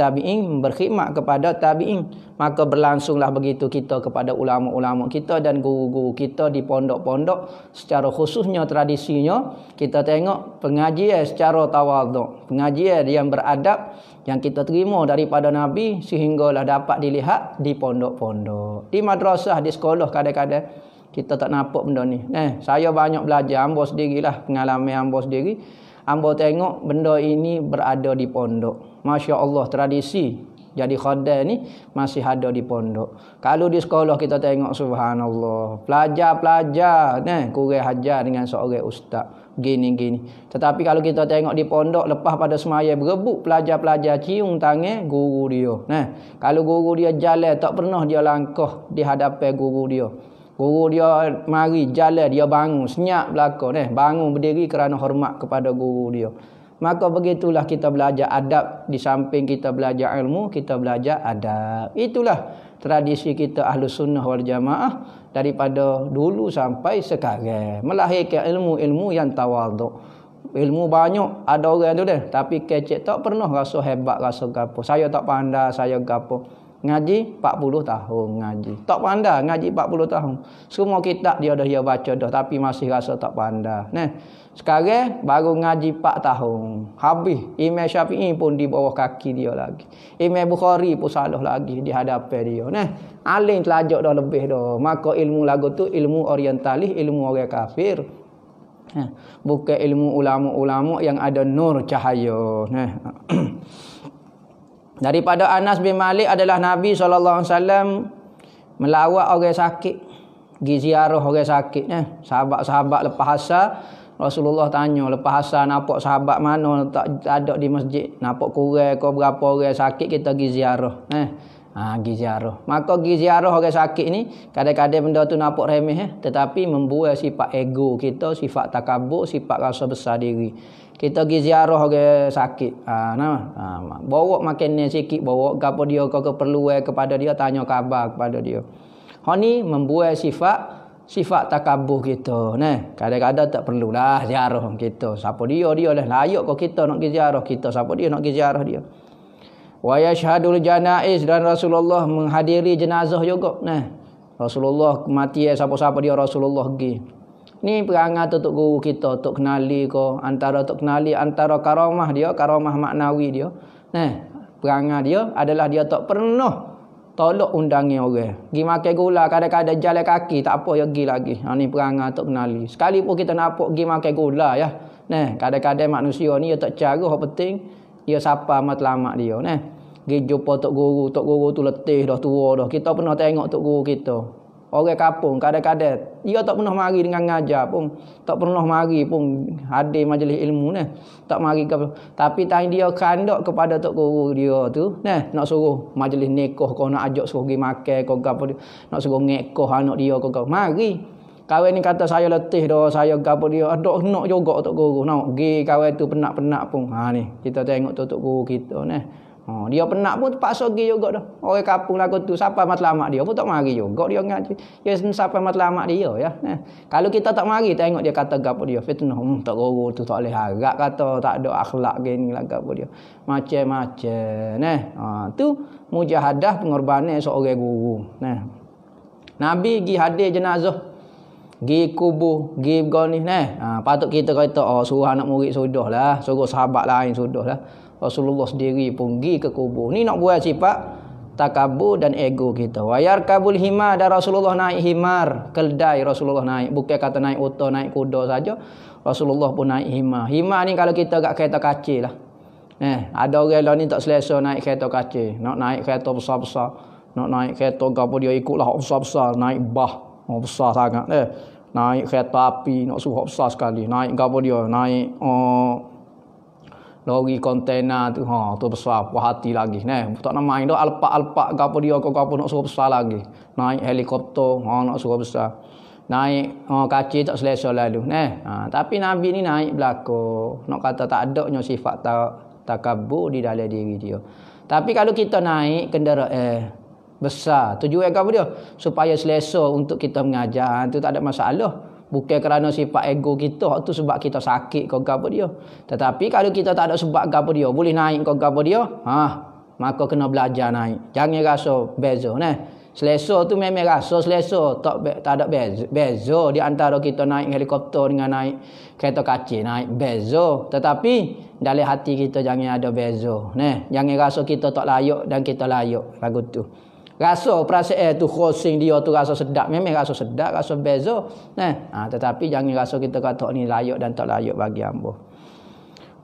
berkhidmat kepada tabi'in. Maka berlangsunglah begitu kita kepada ulama-ulama kita dan guru-guru kita di pondok-pondok. Secara khususnya tradisinya kita tengok pengajian secara tawaduk, pengajian yang beradab yang kita terima daripada Nabi sehinggalah dapat dilihat di pondok-pondok, di madrasah, di sekolah. Kadang-kadang kita tak nampak benda ni. Saya banyak belajar, hamba sendirilah, pengalaman hamba sendiri. Hamba tengok benda ini berada di pondok. Masya Allah, tradisi jadi khadam ni masih ada di pondok. Kalau di sekolah kita tengok subhanallah, pelajar-pelajar kurang hajar dengan seorang ustaz gini-gini. Tetapi kalau kita tengok di pondok, lepas pada semaya berebut, pelajar-pelajar cium tangan guru dia. Kalau guru dia jalan, tak pernah dia langkah di hadapan guru dia. Guru dia mari jalan, dia bangun senyap belakang bangun berdiri kerana hormat kepada guru dia. Maka begitulah kita belajar adab. Di samping kita belajar ilmu, kita belajar adab. Itulah tradisi kita Ahlus Sunnah wal Jamaah daripada dulu sampai sekarang, melahirkan ilmu-ilmu yang tawaduk. Ilmu banyak ada orang tu tapi kecek, tak pernah rasa hebat, rasa gapo. Saya tak pandai, saya gapo. Ngaji 40 tahun ngaji. Tak pandai ngaji 40 tahun. Semua kitab dia dah baca dah tapi masih rasa tak pandai. Sekarang baru ngaji 4 tahun. Habis Imam Syafi'i pun di bawah kaki dia lagi. Imam Bukhari pun salah lagi di hadapan dia. Alim telajak dah lebih dah. Maka ilmu lagu tu ilmu orientalis, ilmu orang kafir. Bukan ilmu ulama-ulama yang ada nur cahaya. Daripada Anas bin Malik adalah Nabi SAW melawat orang sakit, pergi ziarah orang sakit. Sahabat-sahabat lepas asar, Rasulullah tanya, lepas asar nampak sahabat mana tak ada di masjid, nampak kurang ke berapa orang sakit, kita pergi ziarah. Pergi ziarah. Maka pergi ziarah orang sakit ni, kadang-kadang benda tu nampak remeh, tetapi membuat sifat ego kita, sifat takabur, sifat rasa besar diri. Kita pergi ziarah orang sakit. Bawa makanan sikit, bawa gapo dia kau keperluan kepada dia, tanya khabar kepada dia. Ni membuat sifat takabur kita. Kadang-kadang tak perlulah ziarah kita. Siapa dia lah layak kau kita nak pergi ziarah kita. Siapa dia nak pergi ziarah dia. Wa yashhadul janaiz, dan Rasulullah menghadiri jenazah juga. Rasulullah kematian siapa-siapa dia Rasulullah pergi. Ni perangai tu guru kita untuk kenali ko, antara karamah dia, karamah maknawi dia. Perangai dia adalah dia tak pernah tolak undangi orang. Pergi makan gula, kadang-kadang jalan kaki tak apa, dia pergi lagi. Ni perangai untuk kenali. Sekalipun kita nampak pergi makan gula ya. Kadang-kadang manusia ni dia tak cara, yang penting dia sapa matlamat dia. Pergi jumpa tok guru tu letih dah, tua dah. Kita pernah tengok tok guru kita. Orang kampung kadang-kadang dia tak pernah mari dengan ngajar pun, tak pernah mari pun hadir majlis ilmu tak mari ke, tapi tanya dia kandak kepada tok guru dia tu nak suruh majlis nikah kau, nak ajak suruh pergi makan kau gapo, nak suruh ngekah anak dia kau mari. Kawan ni kata saya letih dah, saya gapo dia ada nak juga tok guru nak pergi kawan tu penat-penat pun. Ni kita tengok tok guru kita Dia penat pun terpaksa pergi juga dah. Orang kampung lagu tu siapa matlamat dia pun tak mari juga dia ngaji. Ya siapa matlamat dia ya. Kalau kita tak mari tengok dia kata gapo dia fitnah. Tak guru tu tak boleh harap kata tak ada akhlak gini lah gapo dia. Macam-macam. Tu mujahadah pengorbanan seorang guru. Nabi pergi hadir jenazah. Pergi kubur, pergi begini patut kita kata suruh anak murid sudahlah, suruh sahabat lain sudahlah. Rasulullah sendiri pun pergi ke kubur. Ni nak buat sifat takabur dan ego kita. Wayar kabul himar, dan Rasulullah naik himar, keldai Rasulullah naik. Bukan kata naik unta, naik kuda saja. Rasulullah pun naik himar. Himar ni kalau kita kat kereta kacil lah. Ada orang lah ni tak selesa naik kereta kacil. Nak naik kereta besar-besar. Nak naik kereta apa dia ikutlah besar-besar. Naik bah. Besar sangat. Naik kereta api. Nak suruh besar sekali. Naik apa dia. Naik lori kontainer tu tu besar puas hati lagi tak nak main dah alpak gapo dia gapo nak suruh besar lagi naik helikopter nak suruh besar naik kacil tak selesa lalu tapi Nabi ni naik belako nak kata tak adanya sifat takabur di dalam diri dia. Tapi kalau kita naik kenderaan besar tujuan apa dia supaya selesa untuk kita mengajar tu tak ada masalah. Bukan kerana sifat ego kita tu sebab kita sakit kau gapo dia. Tetapi kalau kita tak ada sebab gapo dia, boleh naik kau gapo dia, maka kena belajar naik. Jangan rasa beza Selesa tu memang rasa selesa, tak ada beza di antara kita naik helikopter dengan naik kereta kacil, naik beza. Tetapi dalam hati kita jangan ada beza. Jangan rasa kita tak layak dan kita layak lagu tu. Rasa perasaan tu khosing dia tu rasa sedap. Memang rasa sedap, rasa beza. Tetapi jangan rasa kita kata ni layak dan tak layak bagi hamba.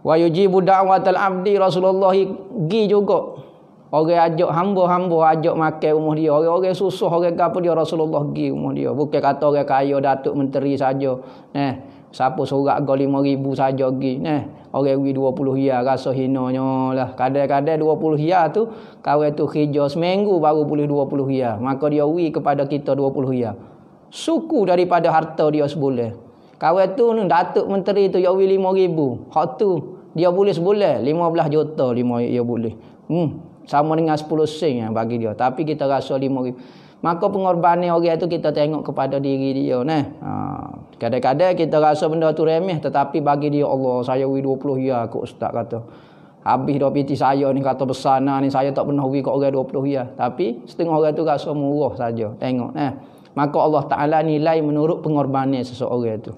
Wa yujibu da'watal abdi, Rasulullah pergi juga. Orang ajak hamba-hamba ajak makan rumah dia. Orang susah, orang apa dia Rasulullah pergi rumah dia. Bukan kata orang kaya, datuk menteri saja. Siapa surat go 5,000 saja pergi. Orang pergi 20 hia rasa hinanya lah. Kadang-kadang 20 hia tu kawan tu kerja seminggu baru boleh 20 hia. Maka dia wi kepada kita 20 hia. Suku daripada harta dia sebulan. Kawan tu datuk menteri tu dia wi 5,000. Hak tu dia boleh sebulan 15 juta 5 dia boleh. Sama dengan 10 sen bagi dia. Tapi kita rasa 5,000. Maka pengorbanan orang itu kita tengok kepada diri dia. Kadang-kadang kita rasa benda tu remeh. Tetapi bagi dia Allah, saya wi 20 ya kok ustaz kata. Habis dah piti saya ni kata besar ni saya tak pernah wi kat orang 20 ya. Tapi setengah orang tu rasa murah saja. Tengok. Maka Allah Ta'ala nilai menurut pengorbanan seseorang itu.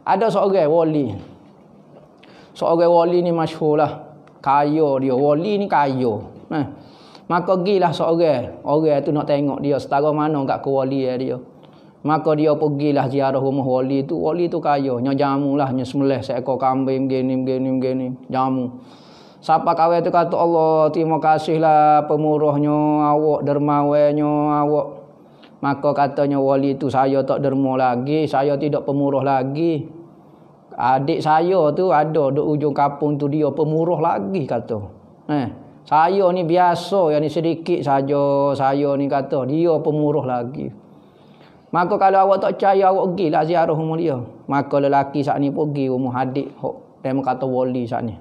Ada seorang wali. Seorang wali ni masyhur lah. Kaya dia. Wali ni kaya. Maka gilah seorang. Orang tu nak tengok dia setara mana kat kewalian dia. Maka dia pergilah ziarah rumah wali tu. Wali tu kaya. Nya jamu lah. Nya sembelih seekor kambing. Gini. Jamu. Siapa kawan tu kata Allah terima kasihlah pemurahnya awak. Dermawannya awak. Maka katanya wali tu saya tak derma lagi. Saya tidak pemurah lagi. Adik saya tu ada di ujung kampung tu dia pemurah lagi kata. Saya ni biasa, yang ni sedikit saja. Saya ni kata dia pemurah lagi. Maka kalau awak tak percaya awak pergilah ziarah rumah dia. Maka lelaki saat ni pergi rumah adik dia kata wali saat ni.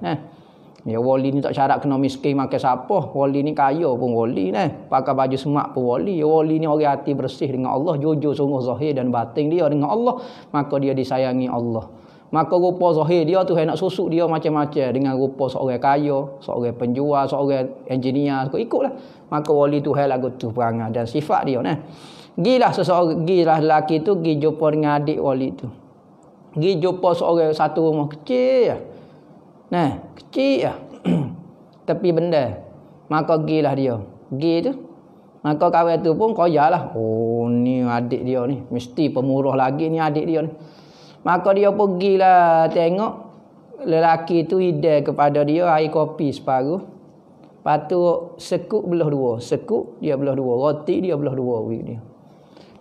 Ya wali ni tak syarat kena miskin makan siapa. Wali ni kaya pun wali pakai baju semak pun wali. Ya wali ni orang hati bersih dengan Allah, jujur sungguh zahir dan batin dia dengan Allah, maka dia disayangi Allah. Maka rupa zahir dia tu nak susuk dia macam-macam dengan rupa seorang kaya, seorang penjual, seorang engineer, ikutlah. Maka wali tu lagu tu perangai dan sifat dia Gilah seseorang, gilah lelaki tu pergi jumpa dengan adik wali tu. Pergi jumpa seorang satu rumah kecil. Kecil. Tepi benda. Maka gilah dia. Gi tu. Maka kawan tu pun koyalah. Oh ni adik dia ni, mesti pemurah lagi ni adik dia ni. Maka dia pergilah tengok lelaki tu hidai kepada dia air kopi separuh. Lepas tu sekuk belah dua. Sekuk dia belah dua. Roti dia belah dua.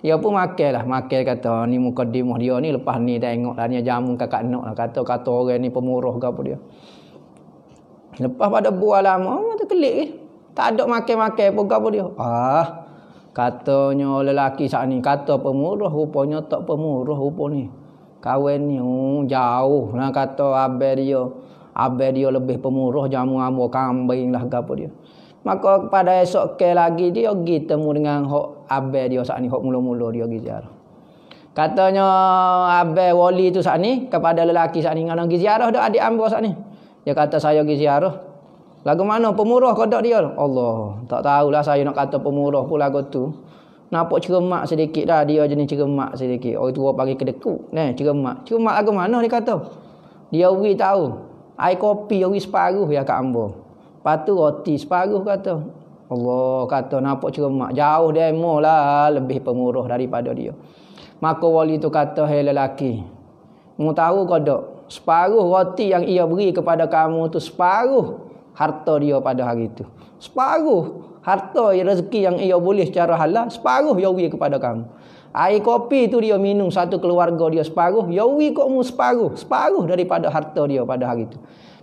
Dia pun makan kata ni mukadimah dia ni lepas ni tengok lah ni jamu kakak nak lah. Kata orang ni pemurah ke apa dia. Lepas pada buah lama tu kelik tak ada makan-makan pun ke apa dia. Katanya lelaki saat ni kata pemurah rupanya tak pemurah rupa ni. Kawan ni jauh lah kata abang dia. Abang dia lebih pemurah jamu ambo kambing lah gapo dia. Maka pada esok ke lagi dia pergi temu dengan hok abang dia saat ni, hok mula-mula dia pergi ziarah. Katanya abang wali tu saat ni kepada lelaki saat ni, ngana pergi ziarah dak adik ambo saat ni. Dia kata saya pergi ziarah. Lagu mana pemurah kau dak dia? Allah, tak tahulah saya nak kata pemurah pula lagu tu. Nampak ceremak sedikit dah, dia jenis ceremak sedikit. Orang tua panggil kedekut. Ceremak. Ceremak lagu mana dia kata? Dia wi tahu. Air kopi wi separuh ya kat ambo. Lepas tu roti separuh kata. Allah kata nampak ceremak. Jauh demo lah lebih pemurah daripada dia. Maka wali tu kata, "Hei lelaki, mu tahu kau tak? Separuh roti yang ia beri kepada kamu tu separuh harta dia pada hari itu. Separuh harta rezeki yang ia boleh secara halal, separuh ia beri kepada kamu. Air kopi tu dia minum satu keluarga dia separuh, ia beri kamu separuh daripada harta dia pada hari itu.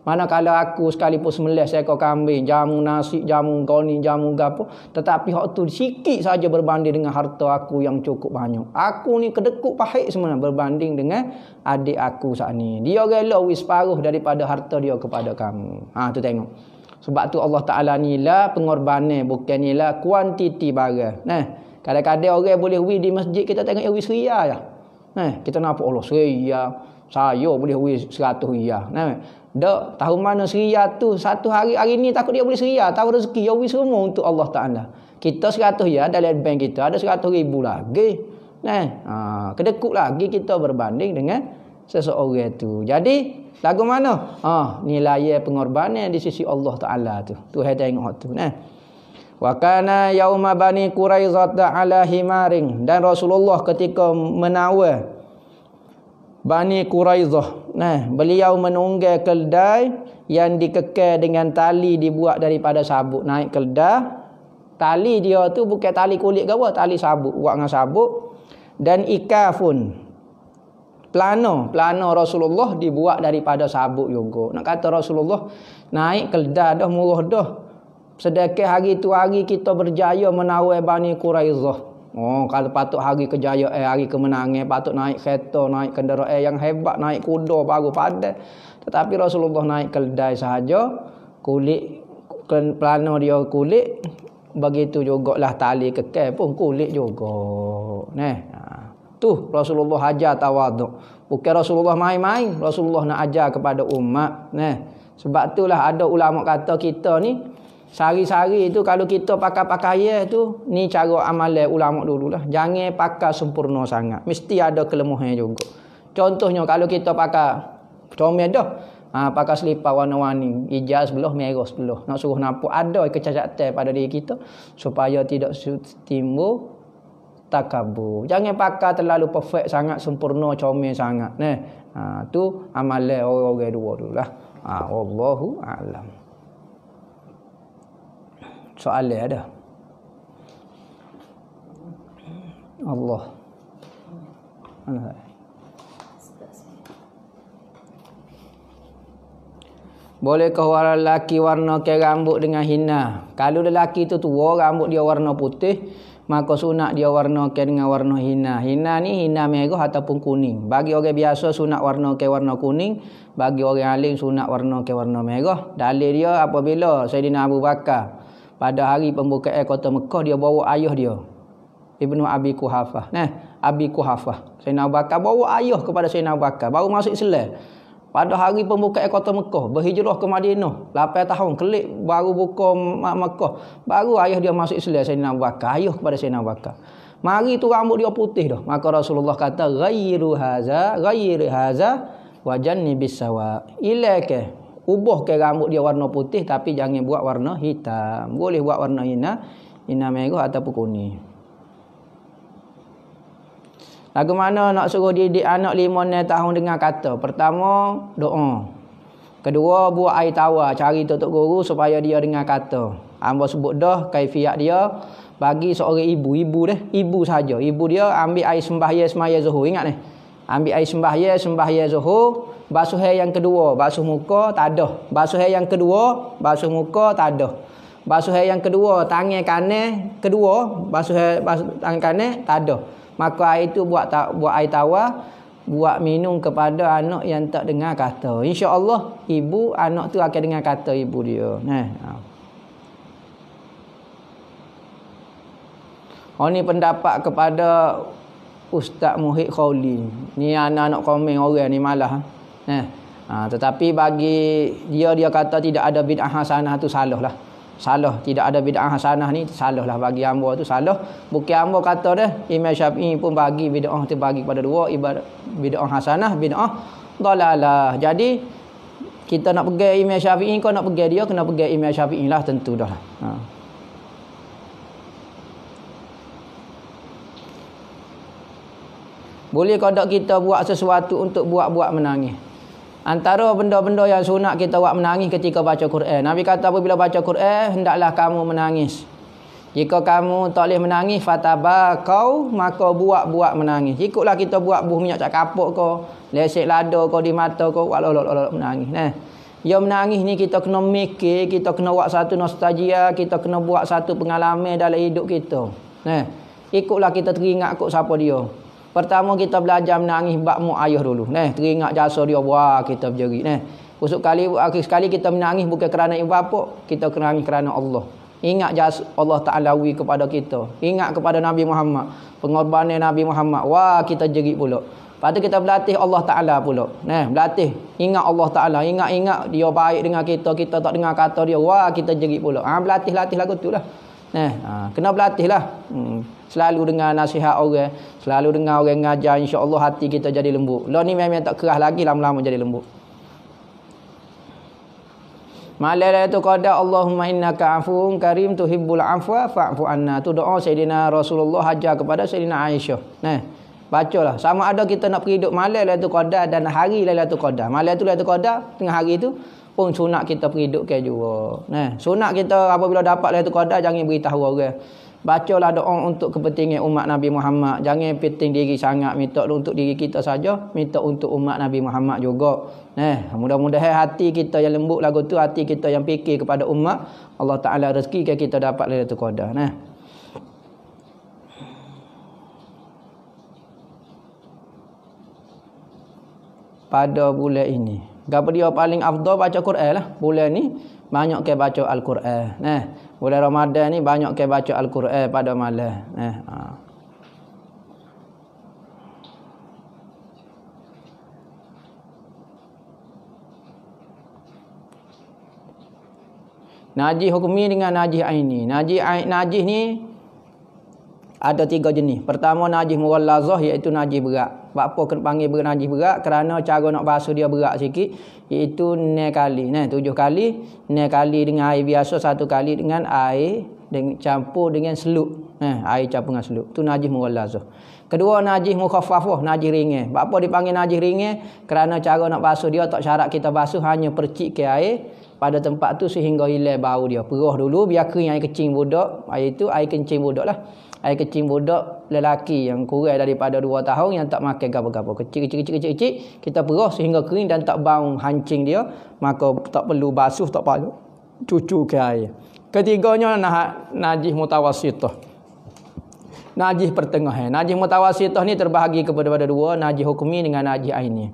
Manakala aku sekalipun 11 ekor kambing, jamu nasi, jamu koni, jamu gapo, tetapi hak tu sikit saja berbanding dengan harta aku yang cukup banyak. Aku ni kedekut pahit sebenarnya berbanding dengan adik aku saat ni. Dia rela wis separuh daripada harta dia kepada kamu." Tu tengok. Sebab tu Allah Ta'ala ni lah pengorbanan, bukan ni lah kuantiti barang. Kadang-kadang orang boleh wi di masjid, kita tengok wi seria ya. Kita nampak Allah seria. Saya boleh wi 100 riyal. Dak tahu mana seria tu satu hari ni takut dia boleh seria, tahu rezeki ya wi semua untuk Allah Taala. Kita 100 riyal dalam bank kita ada 100,000 lagi. Kedekut lagi kita berbanding dengan seseorang tu. Jadi lagu mana? Nilai pengorbanan di sisi Allah Taala tu. Tuhan tengok tu. Wa kana yauma bani Quraizah ala himarin, dan Rasulullah ketika menawar Bani Quraizah, beliau menunggang keldai yang dikekal dengan tali dibuat daripada sabuk. Naik keldai, tali dia tu bukan tali kulit ke apa, tali sabuk, buat dengan sabuk. Dan ikafun, plano Rasulullah dibuat daripada sabuk juga. Nak kata Rasulullah naik keldai dah murah dah. Sedekah hari tu hari kita berjaya menawar Bani Quraizah. Kalau patut hari kejayaan, hari kemenangan, patut naik kereta, naik kenderaan yang hebat, naik kuda baru padat. Tetapi Rasulullah naik keldai sahaja, kulit pelana dia kulit, begitu jugalah tali kekal pun kulit juga. Tu Rasulullah ajar tawaduk. Bukan Rasulullah main-main, Rasulullah nak ajar kepada umat. Sebab itulah ada ulama kata kita ni sari-sari itu kalau kita pakai pakaian tu, ni cara amalan ulama dululah. Jangan pakai sempurna sangat. Mesti ada kelemahan juga. Contohnya kalau kita pakai comel dah, pakai selipar warna-warni, hijau sebelah, merah sebelah. Nak suruh nampak ada kecacatan pada diri kita supaya tidak timbul takabur. Jangan pakai terlalu perfect sangat, sempurna, comel sangat. Tu amalan orang-orang dua dululah. Wallahu a'lam. Soalan ada? Allah. Bolehkah orang lelaki warna ke rambut dengan hina? Kalau lelaki tu tua, rambut dia warna putih, maka sunat dia warna ke dengan warna hina. Hina ni hina merah ataupun kuning. Bagi orang biasa sunat warna ke warna kuning, bagi orang alim sunat warna ke warna merah. Dalil dia apabila Sayyidina Abu Bakar pada hari pembukaan kota Mekah, dia bawa ayah dia, Ibnu Abi Quhafah. Abi Quhafah. Sayyidina Abu Bakar bawa ayah kepada Sayyidina Abu Bakar, baru masuk Islam. Pada hari pembukaan kota Mekah, berhijrah ke Madinah, 8 tahun kelik baru buka Mekah, baru ayah dia masuk Islam, Sayyidina Abu Bakar. Ayah kepada Sayyidina Abu Bakar. Mari tu rambut dia putih dah. Maka Rasulullah kata, ghayir haza wa jannibis sawa. Ilaka, ubah ke rambut dia warna putih, tapi jangan buat warna hitam. Boleh buat warna hina merah ataupun kuning. Lagu mana nak suruh didik anak 5-6 tahun dengan kata? Pertama, doa. Kedua, buat air tawar, cari tutup guru supaya dia dengar kata. Hamba sebut dah kaifiat dia. Bagi seorang ibu saja. Ibu dia ambil air sembahyang zuhur, ingat ni. Ambil air sembahyang zuhur, basuh air yang kedua, basuh muka tak ada. Basuh air yang kedua, basuh muka tak ada. Basuh air yang kedua, tangan kanan kedua, basuh tangan kanan tak ada. Maka air itu buat air tawar, buat minum kepada anak yang tak dengar kata. Insya-Allah ibu anak tu akan dengar kata ibu dia. Ni pendapat kepada Ustaz Muhyiddin Khawli. Ni anak-anak komen orang ni malah. Tetapi bagi dia kata tidak ada bid'ah hasanah tu salah lah. Salah, tidak ada bid'ah hasanah ni salah lah bagi hamba tu salah. Bukan hamba kata dah, Imam Syafi'i pun bagi bid'ah tu bagi kepada dua, ibarat bid'ah hasanah, bid'ah dalalah. Jadi kita nak pegang Imam Syafi'i, kau nak pegang dia, kena pegang Imam Syafi'i lah, tentu dah. Boleh kodok kita buat sesuatu untuk buat menangis. Antara benda-benda yang sunat kita buat menangis ketika baca Quran. Nabi kata apabila baca Quran, hendaklah kamu menangis. Jika kamu tak boleh menangis, fatabakau, maka buat menangis. Ikutlah kita buat buh minyak cak kapuk ko, lesek lada ko di mata ko, walololol menangis. Ya menangis ni kita kena mikir, kita kena buat satu nostalgia, kita kena buat satu pengalaman dalam hidup kita. Ikutlah kita teringat kok siapa dia. Pertama kita belajar menangis bab mak ayah dulu. Teringat jasa dia, wah kita berjerit. Usuk kali akhir sekali kita menangis bukan kerana ibu bapa, kita menangis kerana Allah. Ingat jasa Allah Ta'ala kepada kita. Ingat kepada Nabi Muhammad, pengorbanan Nabi Muhammad. Wah kita jerit pula. Lepas tu kita berlatih Allah Ta'ala pula. Berlatih. Ingat Allah Ta'ala. Ingat dia baik dengan kita. Kita tak dengar kata dia. Wah kita jerit pula. Berlatih lagu tu lah. Kena berlatih lah. Selalu dengar nasihat orang, selalu dengar orang ngajar, insya-Allah hati kita jadi lembut. Lah ni memang tak keras lagi, lama-lama jadi lembut. Malaikat tu qada Allahumma innaka afuwun karim tuhibbul afwa fa'fu anna. Tu doa Sayyidina Rasulullah ajar kepada Sayyidina Aisyah. Bacalah. Sama ada kita nak pergi duduk malam Lailatul Qadar dan hari Lailatul Qadar. Malam tu Lailatul Qadar, tengah hari tu pun sunat kita pergi duduk ke juga. Sunat kita apabila dapat Lailatul Qadar jangan beritahu orang. Bacalah doa untuk kepentingan umat Nabi Muhammad. Jangan penting diri sangat, minta untuk diri kita saja, minta untuk umat Nabi Muhammad juga. Mudah-mudahan hati kita yang lembut lagu tu, hati kita yang fikir kepada umat, Allah Ta'ala rezekikan kita dapat Lailatul Qadar. Pada bulan ini, apa dia paling afdal baca Quran lah. Bulan ni banyak ke baca Al-Quran. Bulan Ramadan ni banyak ke baca Al-Quran pada malam. Najis hukmi dengan najis aini. Najis ni ada 3 jenis. Pertama najis mughallazah, iaitu najis berat. Apa kena panggil najis berat? Kerana cara nak basuh dia berat sikit, iaitu 6 kali. 7 kali, 6 kali dengan air biasa, 1 kali dengan air campur dengan seluk. Air campur dengan seluk. Tu najis mughallazah. Kedua najis mukhaffafah, najis ringan. Apa dipanggil najis ringan? Kerana cara nak basuh dia tak syarat kita basuh, hanya percik ke air pada tempat tu sehingga hilang bau dia. Perah dulu biar kering air kecing budak. Air itu air kencing budak lah. Air kecing budak lelaki yang kurang daripada 2 tahun yang tak makan apa-apa. Kecil, kita perah sehingga kering dan tak bau hancing dia, maka tak perlu basuh, tak perlu cucu ke air. Ketiganya najis mutawassithah. Najis pertengahan. Najis mutawassithah ni terbahagi kepada 2, najis hukmi dengan najis aini.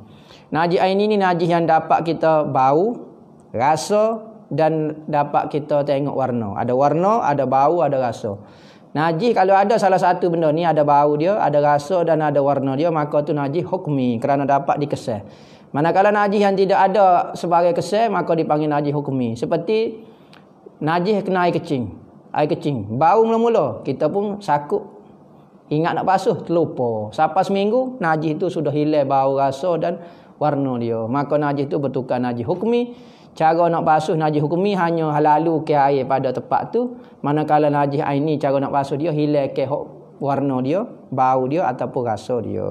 Najis aini ni najis yang dapat kita bau, rasa dan dapat kita tengok warna. Ada warna, ada bau, ada rasa. Najis kalau ada salah satu benda ni, ada bau dia, ada rasa dan ada warna dia, maka tu najis hukmi kerana dapat dikesan. Manakala najis yang tidak ada sebagai kesan, maka dipanggil najis hukmi. Seperti najis kena air kecing. Air kecing bau mula-mula, kita pun sakut ingat nak basuh, terlupa. Sampai seminggu najis itu sudah hilang bau, rasa dan warna dia, maka najis itu bertukar najis hukmi. Cara nak basuh najis hukmi hanya lalu ke air pada tempat tu. Manakala najis aini, cara nak basuh dia hilang ke warna dia, bau dia ataupun rasa dia.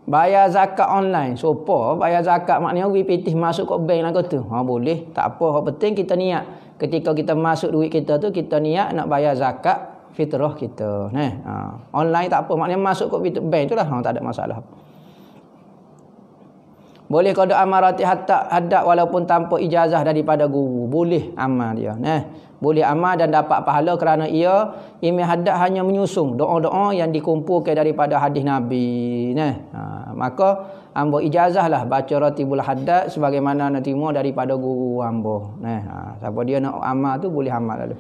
Bayar zakat online. Sopa bayar zakat maknanya we pitih masuk kat bank lah tu. Boleh, tak apa. Yang penting kita niat. Ketika kita masuk duit kita tu, kita niat nak bayar zakat fitrah kita. Online tak apa, maknanya masuk kat bank tu lah, tak ada masalah. Boleh qada amarati haddad walaupun tanpa ijazah daripada guru. Boleh amal dia. Boleh amal dan dapat pahala kerana ia imam haddad hanya menyusung doa-doa yang dikumpulkan daripada hadis Nabi. Maka hamba ijazahlah baca ratibul haddad sebagaimana nak terima daripada guru hamba. Siapa dia nak amal tu boleh amal lalu.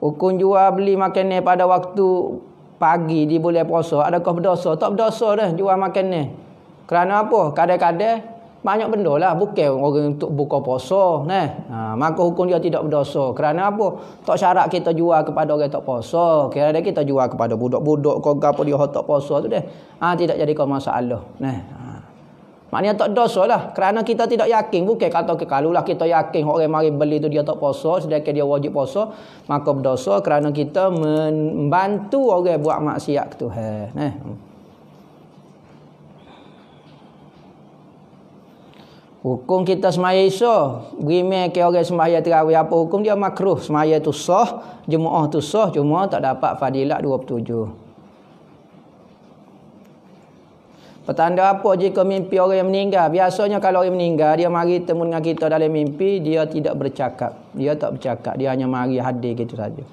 Hukum jual beli makanan pada waktu pagi di bulan puasa, adakah berdosa? Tak berdosa dah jual makanan. Kerana apa? Kadang-kadang banyak benda lah, bukan orang untuk buka puasa. Maka hukum dia tidak berdosa. Kerana apa? Tak syarat kita jual kepada orang tak puasa. Kira-kira kita jual kepada budak-budak kau apa dia tak puasa tu dah. Tidak jadi kau masalah. Maknanya tak dosa lah. Kerana kita tidak yakin. Bukan kata kalulah kita yakin orang mari beli tu dia tak puasa, sedangkan dia wajib puasa, maka berdosa kerana kita membantu orang buat maksiat ke Tuhan. Hukum kita semaya Isya, berimeh ke orang semaya tarawih, apa hukum dia? Makruh. Semaya tu sah, jemaah tu sah, cuma tak dapat fadilat 27. Petanda apa jika mimpi orang yang meninggal? Biasanya kalau orang meninggal, dia mari temu dengan kita dalam mimpi, dia tidak bercakap. Dia tak bercakap, dia hanya mari hadir gitu saja.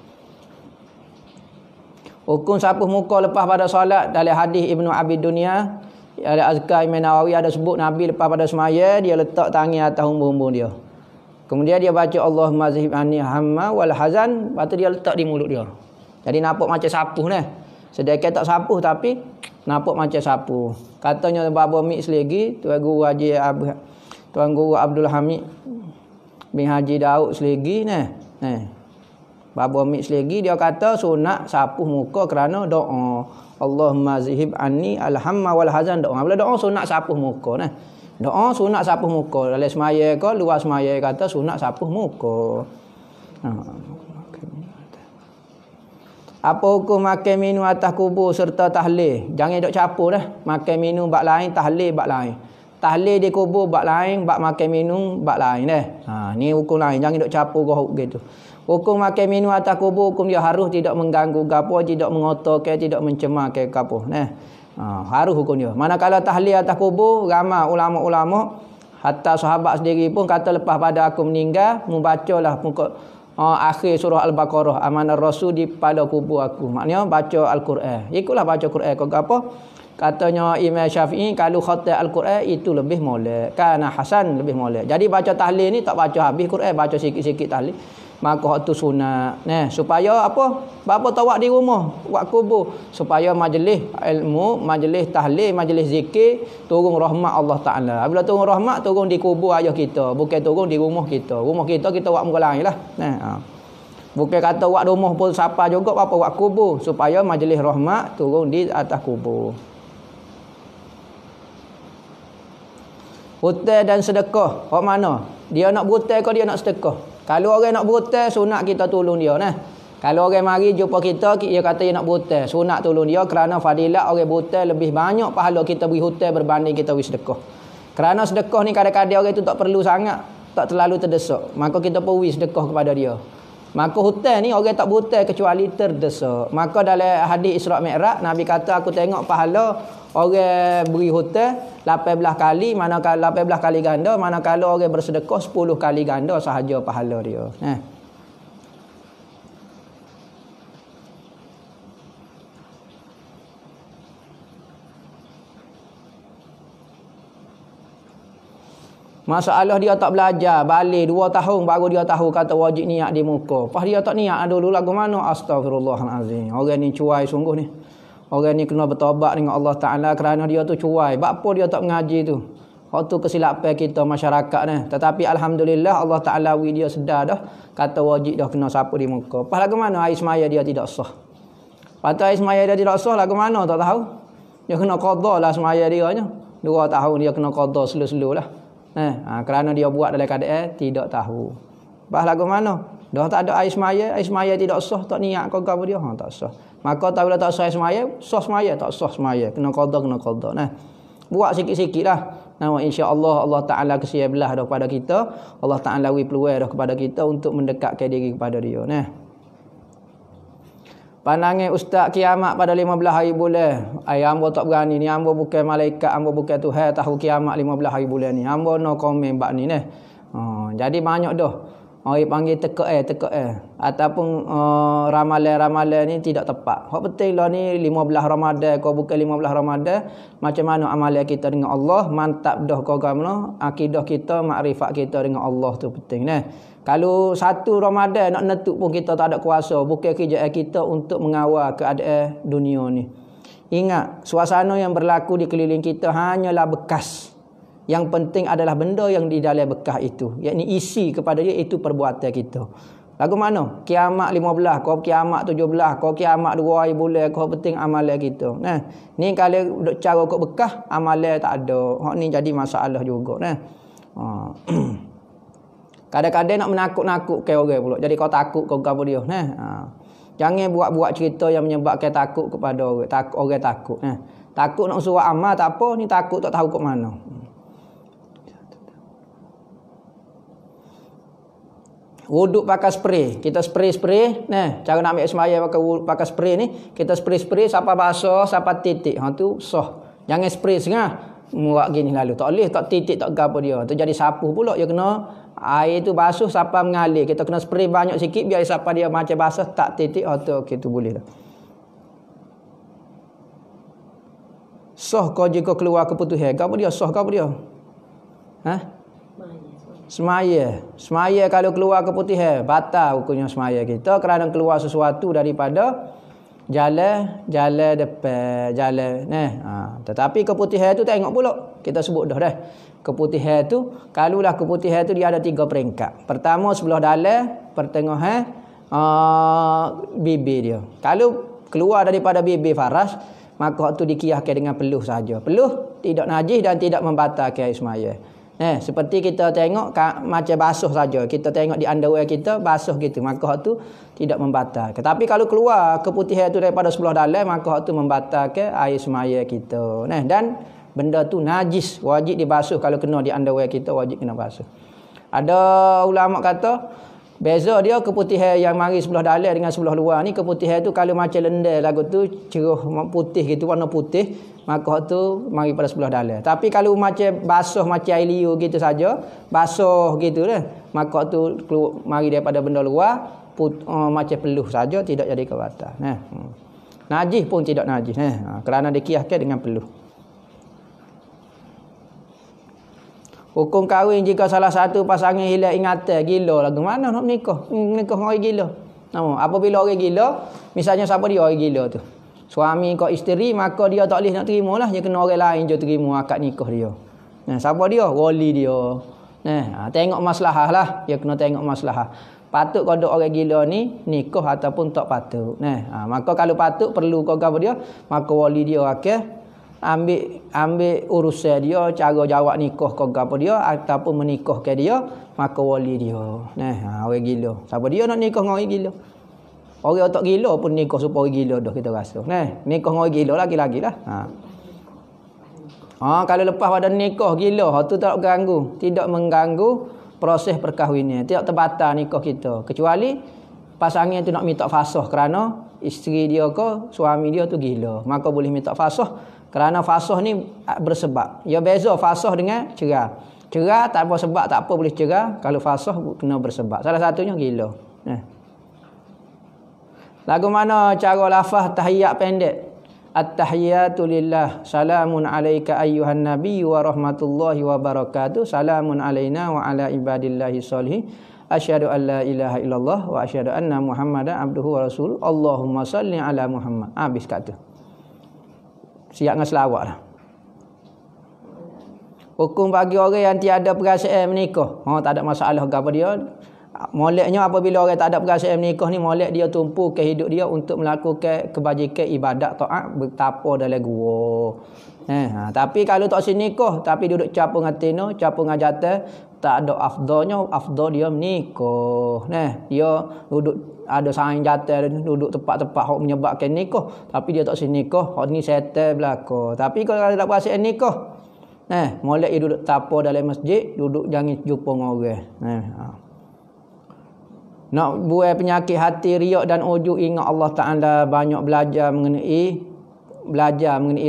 Hukum sapuh muka lepas pada solat, dalam hadis Ibnu Abi Dunya, ada azkar Imam Nawawi ada sebut Nabi lepas pada semaya dia letak tangan atas umur-umur dia. Kemudian dia baca Allahumma zhib anni hamma wal hazan, lepas tu dia letak di mulut dia. Jadi nampak macam sapuh dah. Sedekah tak sapuh tapi nampak macam sapuh. Katanya Baba Mix lagi, Tuan Guru Abdul Hamid bin Haji Daud selagi Baba Mix lagi dia kata sunat sapuh muka kerana doa. Allahumma zhib anni alhamma wal hazan, doa. Bila doa sunat sapuh muka Doa sunat sapuh muka. Dalam semaya ke luar semaya kata sunat sapuh muka. Apa hukum makan minum atas kubur serta tahlil? Jangan duk campur dah. Makan minum bab lain, tahlil bab lain. Tahlil di kubur bab lain, bab makan minum bab lain dah. Ni hukum lain. Jangan duk campur gitu. Hukum makan minum atas kubur, hukum dia harus tidak mengganggu gapo, tidak mengotorkan, tidak mencemarkan gapo. Harus hukum dia. Manakala tahlil atas kubur, ramai ulama-ulama, hatta sahabat sendiri pun kata lepas pada aku meninggal, membacalah akhir surah Al-Baqarah, amanah Rasul di pada kubur aku. Maknanya baca Al-Quran. Ikutlah baca Quran kau apa? Katanya Imam Syafi'i, kalau khatam Al-Quran itu lebih molek. Kana hasan lebih molek. Jadi baca tahlil ni tak baca habis Quran, baca sikit-sikit tahlil. Maka hak tu sunat. Supaya apa? Bapa tawak di rumah, buat kubur, supaya majlis ilmu, majlis tahlil, majlis zikir turun rahmat Allah Taala. Bila turun rahmat, turun di kubur ayah kita, bukan turun di rumah kita. Rumah kita buat muka lain lah. Bukan kata buat rumah pun siapa juga, apa buat kubur, supaya majlis rahmat turun di atas kubur. Hutang dan sedekah, hak mana? Dia nak berhutang ke dia nak sedekah? Kalau orang nak berhutang, sunat kita tolong dia. Kalau orang mari jumpa kita, dia kata dia nak berhutang, sunat tolong dia kerana fadilat orang berhutang lebih banyak pahala kita beri hutang berbanding kita beri sedekah. Kerana sedekah ni kadang-kadang orang itu tak perlu sangat, tak terlalu terdesak. Maka kita perlu sedekah kepada dia. Maka hutang ni orang tak berhutang kecuali terdesak. Maka dalam hadis Isra Mi'raj, Nabi kata aku tengok pahala orang beri hutang 18 kali, manakala 18 kali ganda, manakala orang bersedekah 10 kali ganda sahaja pahala dia. Masalah dia tak belajar, balik 2 tahun baru dia tahu kata wajib niat di muka. Pas dia tak niat dulu lagu mana? Astagfirullahalazim. Orang ni cuai sungguh ni. Orang ni kena bertaubat dengan Allah Taala kerana dia tu cuai. Apa dia tak mengaji tu? Hak tu kesilapan kita masyarakat ni. Tetapi alhamdulillah Allah Taala dia sedar dah kata wajib dah kena sapu di muka. Pas lagu mana air semaya dia tidak sah. Patut air semaya dia tidak sah lagu mana tak tahu. Dia kena qada lah semaya dia nya. 2 tahun dia kena qada selu-selu lah. Kerana dia buat dalam keadaan tidak tahu. Bah lagu mana? Dah tak ada air semaya tidak sah, tak niat kau apa dia, tak sah. Maka tak bila tak sah semaya, sah semaya, tak sah semaya. Kena qada. Buat sikit-sikitlah. Insya-Allah Allah Taala kasihan belah dah kepada kita. Allah Taala beri peluang dah kepada kita untuk mendekatkan diri kepada dia. Pandangan ustaz kiamat pada 15 hari bulan. Ai hamba tak berani ni, hamba bukan malaikat, hamba bukan Tuhan tahu kiamat 15 hari bulan ni. Hamba no komen bab ni neh. Jadi banyak dah. Orang panggil teka ataupun ramalan-ramalan ni tidak tepat. Hak penting lah ni 15 Ramadan kau bukan 15 Ramadan, macam mana amalan kita dengan Allah, mantap dah kau gamno, akidah kita, makrifat kita dengan Allah tu penting neh. Kalau satu Ramadan nak netuk pun kita tak ada kuasa, bukan kerjaan kita untuk mengawal keadaan dunia ni. Ingat, suasana yang berlaku di keliling kita hanyalah bekas. Yang penting adalah benda yang di dalam bekas itu, yakni isi kepada dia itu perbuatan kita. Lagu mana? Kiamat 15, kau kiamat 17, kau kiamat 2 hari bulan, kau penting amalan kita. Nah, ni kalau duk cara kau bekas, amalan tak ada. Hak ni jadi masalah juga nah. Kadang-kadang nak menakut-nakutkan orang pula. Jadi kau takut kau gapo dia nah. Jangan buat-buat cerita yang menyebabkan takut kepada orang. Orang takut nah. Takut nak suruh amal tak apa, ni takut tak tahu kat mana. Wuduk pakai spray. Kita spray. Nah, cara nak ambil sembahyang pakai spray ni, kita spray sampai basah, sampai titik. Ha tu sah. Jangan spray setengah. Muak gini lalu. Tak boleh, tak titik, tak gapo dia. Tu jadi sapuh pula. Dia kena air tu basuh sampai mengalir. Kita kena spray banyak sikit biar sampai dia macam basah tak titik. Ha tu okey tu boleh dah. Sah kau jika keluar keputusan. Gapo dia? Sah gapo dia? Ha? Semaya kalau keluar keputusan batal hukumnya semaya kita kerana keluar sesuatu daripada jalan depan jalan tetapi keputusan tu tengok pula kita sebut dah keputusan tu kalulah keputusan tu dia ada 3 peringkat. Pertama sebelah dalam, pertengahan bibir dia. Kalau keluar daripada bibir faras maka tu dikiaskan dengan peluh saja. Peluh tidak najis dan tidak membatalkan semaya. Seperti kita tengok macam basuh saja. Kita tengok di underwear kita basuh gitu. Maka tu tidak membatalkan. Tapi kalau keluar keputihan tu daripada sebelah dalam, maka tu membatalkan air semaya kita. Dan benda tu najis, wajib dibasuh. Kalau kena di underwear kita wajib kena basuh. Ada ulama kata beza dia keputihan yang mari sebelah dalam dengan sebelah luar ni. Keputihan tu kalau macam lendar lagu tu cerah putih gitu, warna putih, maka tu mari pada sebelah dalam. Tapi kalau macam basuh macam air liur gitu saja, basuh gitu dah, maka tu mari daripada benda luar macam peluh saja, tidak jadi kebatal. Najis pun tidak najis kerana dikiaskan dengan peluh. Hukum kahwin jika salah satu pasangan hilang ingatan, gila lagu mana nak menikah? Menikah dengan orang gila. Apabila orang gila, misalnya siapa dia orang gila tu? Suami kau isteri, maka dia tak boleh nak terima lah. Dia kena orang lain je terima akad nikah dia. Siapa dia? Wali dia. Tengok maslahah lah. Dia kena tengok maslahah. Patut kau ada orang gila ni nikah ataupun tak patut. Maka kalau patut perlu kau apa dia, maka wali dia akan ambil urusan dia, cara jawab nikah kau apa dia ataupun menikahkan dia, maka wali dia. Orang gila. Siapa dia nak nikah dengan orang gila? Orang tak gila pun nikah supaya orang gila dah kita rasa. Nikah dengan orang gila lagi-lagi lah. Kalau lepas pada nikah gila, tu tak mengganggu, tidak mengganggu proses perkahwinan. Tidak terbatal nikah kita. Kecuali pasangan tu nak minta fasakh kerana isteri dia ke suami dia tu gila. Maka boleh minta fasakh. Kerana fasakh ni bersebab. Ya beza fasakh dengan cerah. Cerah tak apa sebab, tak apa boleh cerah. Kalau fasakh kena bersebab. Salah satunya gila. Lagu mana cara lafaz tahiyat pendek? At-tahiyatu lillah. Salamun alayka ayyuhan nabiy wa rahmatullahi wa barakatuh. Salamun alayna wa ala ibadillahi sholihin. Asyhadu an la ilaha illallah wa asyhadu anna Muhammadan abduhu wa rasuluh. Allahumma salli ala Muhammad. Habis kat tu. Siap dengan selawat lah. Hukum bagi orang yang tiada perasaan menikah. Tak ada masalah apa dia. Moleknya apabila orang tak ada perasaan menikah ni, molek dia tumpu ke hidup dia untuk melakukan kebajikan ibadat taat bertapa dalam gua. Tapi kalau tak sinikah tapi duduk capung ngatino, capung ngajatan, tak ada afdalnya, afdal dia menikah. Dia duduk ada saing jatuh, duduk tempat-tempat hok menyebabkan nikah, tapi dia tak sinikah, hok ni setel belaka. Tapi kalau ada perasaan nikah, molek dia duduk tapa dalam masjid, duduk jangan jumpa dengan orang. Nak buai penyakit hati, riak dan ujub, ingat Allah Ta'ala, banyak belajar mengenai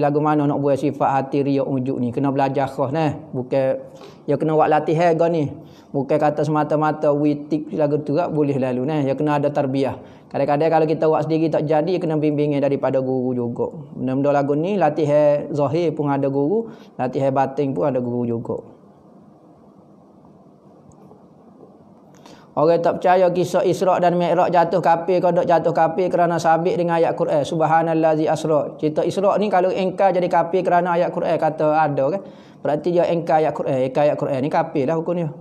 lagu mana nak buai sifat hati, riak, ujub ni. Kena belajar khas nah. Bukan ya kena buat latihan kau ni. Bukan kata semata-mata witik lagu tu boleh lalu nah. Ya kena ada tarbiyah. Kadang-kadang kalau kita buat sendiri tak jadi, kena bimbingan daripada guru juga. Benda-benda lagu ni latihan zahir pun ada guru, latihan batin pun ada guru juga. Orang tak percaya kisah Isra' dan Mi'raj jatuh kafir, kau dok jatuh kafir kerana sabit dengan ayat Quran. Subhanallazi asra. Cerita Isra' ni kalau engkar jadi kafir kerana ayat Quran, kata ada kan. Berarti dia engkar ayat Quran. Engkar ayat Quran ni kafir lah hukumnya.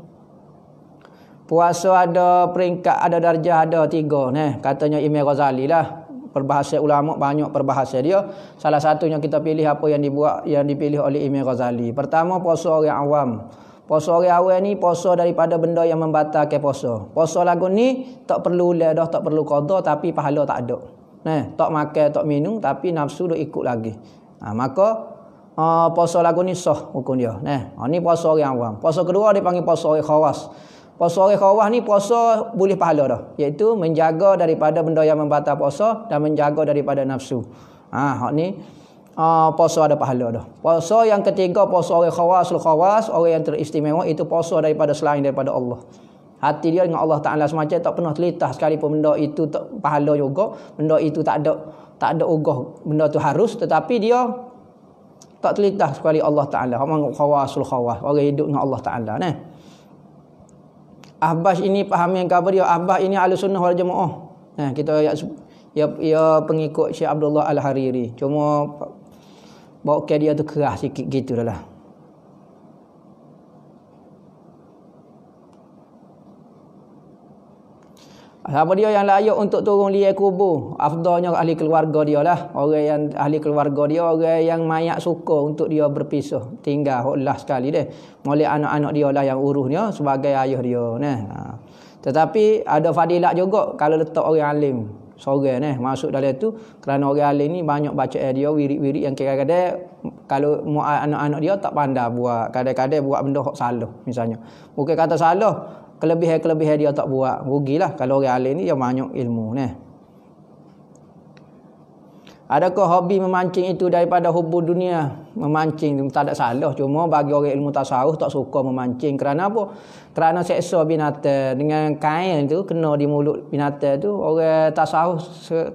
Puasa ada peringkat, ada darjah, ada 3 nah. Katanya Imam Ghazali lah. Perbahasan ulama banyak perbahasan dia. Salah satunya kita pilih apa yang dipilih oleh Imam Ghazali. Pertama, puasa orang awam. Puasa orang awam ni puasa daripada benda yang membatalkan puasa. Puasa lagu ni tak perlu dah, tak perlu qada, tapi pahala tak ada. Nah, tak makan, tak minum, tapi nafsu duk ikut lagi. Maka puasa lagu ni sah hukum dia. Nah, ni puasa orang awam. Puasa kedua dia panggil puasa orang khawas. Puasa orang khawas ni puasa boleh pahala dah, iaitu menjaga daripada benda yang membatal puasa dan menjaga daripada nafsu. Hak ni puasa ada pahala dah. Puasa yang ketiga, puasa orang khawas, orang yang teristimewa, itu puasa daripada selain daripada Allah. Hati dia dengan Allah Ta'ala semacam tak pernah terlintas sekalipun benda itu tak pahala juga, benda itu tak ada ugah, benda tu harus, tetapi dia tak terlintas sekali Allah Ta'ala. Orang khawas, orang hidup dengan Allah Ta'ala nah. Ahbas ini faham yang khabar dia. Ahbas ini Ahlussunnah wal Jamaah. Nah, kita ya pengikut Syekh Abdullah Al-Hariri. Cuma bawa ke dia tu keras sikit gitu dah lah. Siapa dia yang layak untuk turun liang kubur? Afdalnya ahli keluarga dia lah. Orang yang ahli keluarga dia, orang yang mayat suka untuk dia berpisah, tinggal hoklah sekali deh. Molek anak-anak dia lah yang urusnya sebagai ayah dia nah. Tetapi ada fadilat juga kalau letak orang alim seorang nah masuk dalam tu, kerana orang alim ni banyak baca dia wirid-wirid yang kadang-kadang kalau anak-anak dia tak pandai buat, kadang-kadang buat benda hok salah misalnya. Bukan kata salah, kelebihan dia tak buat, rugilah. Kalau orang alim ni dia banyak ilmu nah. Adakah hobi memancing itu daripada hubbu dunia? Memancing tak ada salah, cuma bagi orang ilmu tasawuf tak suka memancing. Kerana apa? Kerana seksa binatang dengan kain tu kena di mulut binatang tu, orang tasawuf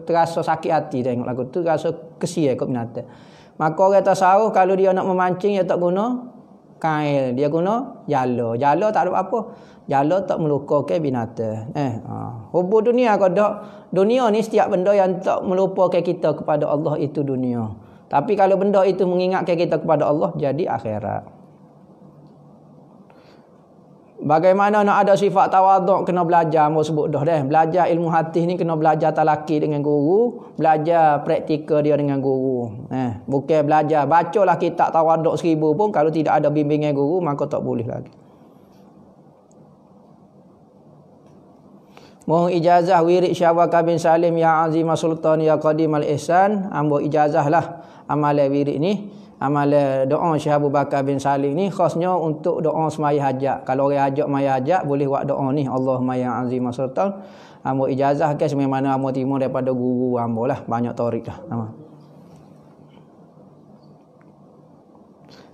terasa sakit hati tengok lagu tu, rasa kesian kat binatang. Maka orang tasawuf kalau dia nak memancing dia tak guna kain, dia guna jala. Jala tak ada apa. Jala tak melukakan binatang. Hubbu dunia kau dak. Dunia ni setiap benda yang tak melupakan kita kepada Allah itu dunia. Tapi kalau benda itu mengingatkan kita kepada Allah, jadi akhirat. Bagaimana nak ada sifat tawaduk, kena belajar, mau sebut dah deh. Belajar ilmu hati ni kena belajar talaki dengan guru, belajar praktikal dia dengan guru. Bukan belajar bacalah kitab tawaduk 1000 pun kalau tidak ada bimbingan guru maka tak boleh lagi. Mohon ijazah wirid Syawaka bin Salim ya Azimah Sultan ya Qadim al-Ihsan. Ambo ijazah lah amalan wirid ni. Amalan doa Syekh Abu Bakar bin Salim ni khasnya untuk doa semaya hajat. Kalau orang hajat maya hajat boleh buat doa ni, Allahumma ya Azimah Sultan. Ambo ijazah ke semana ambo timur daripada guru ambo lah, banyak tarik dah.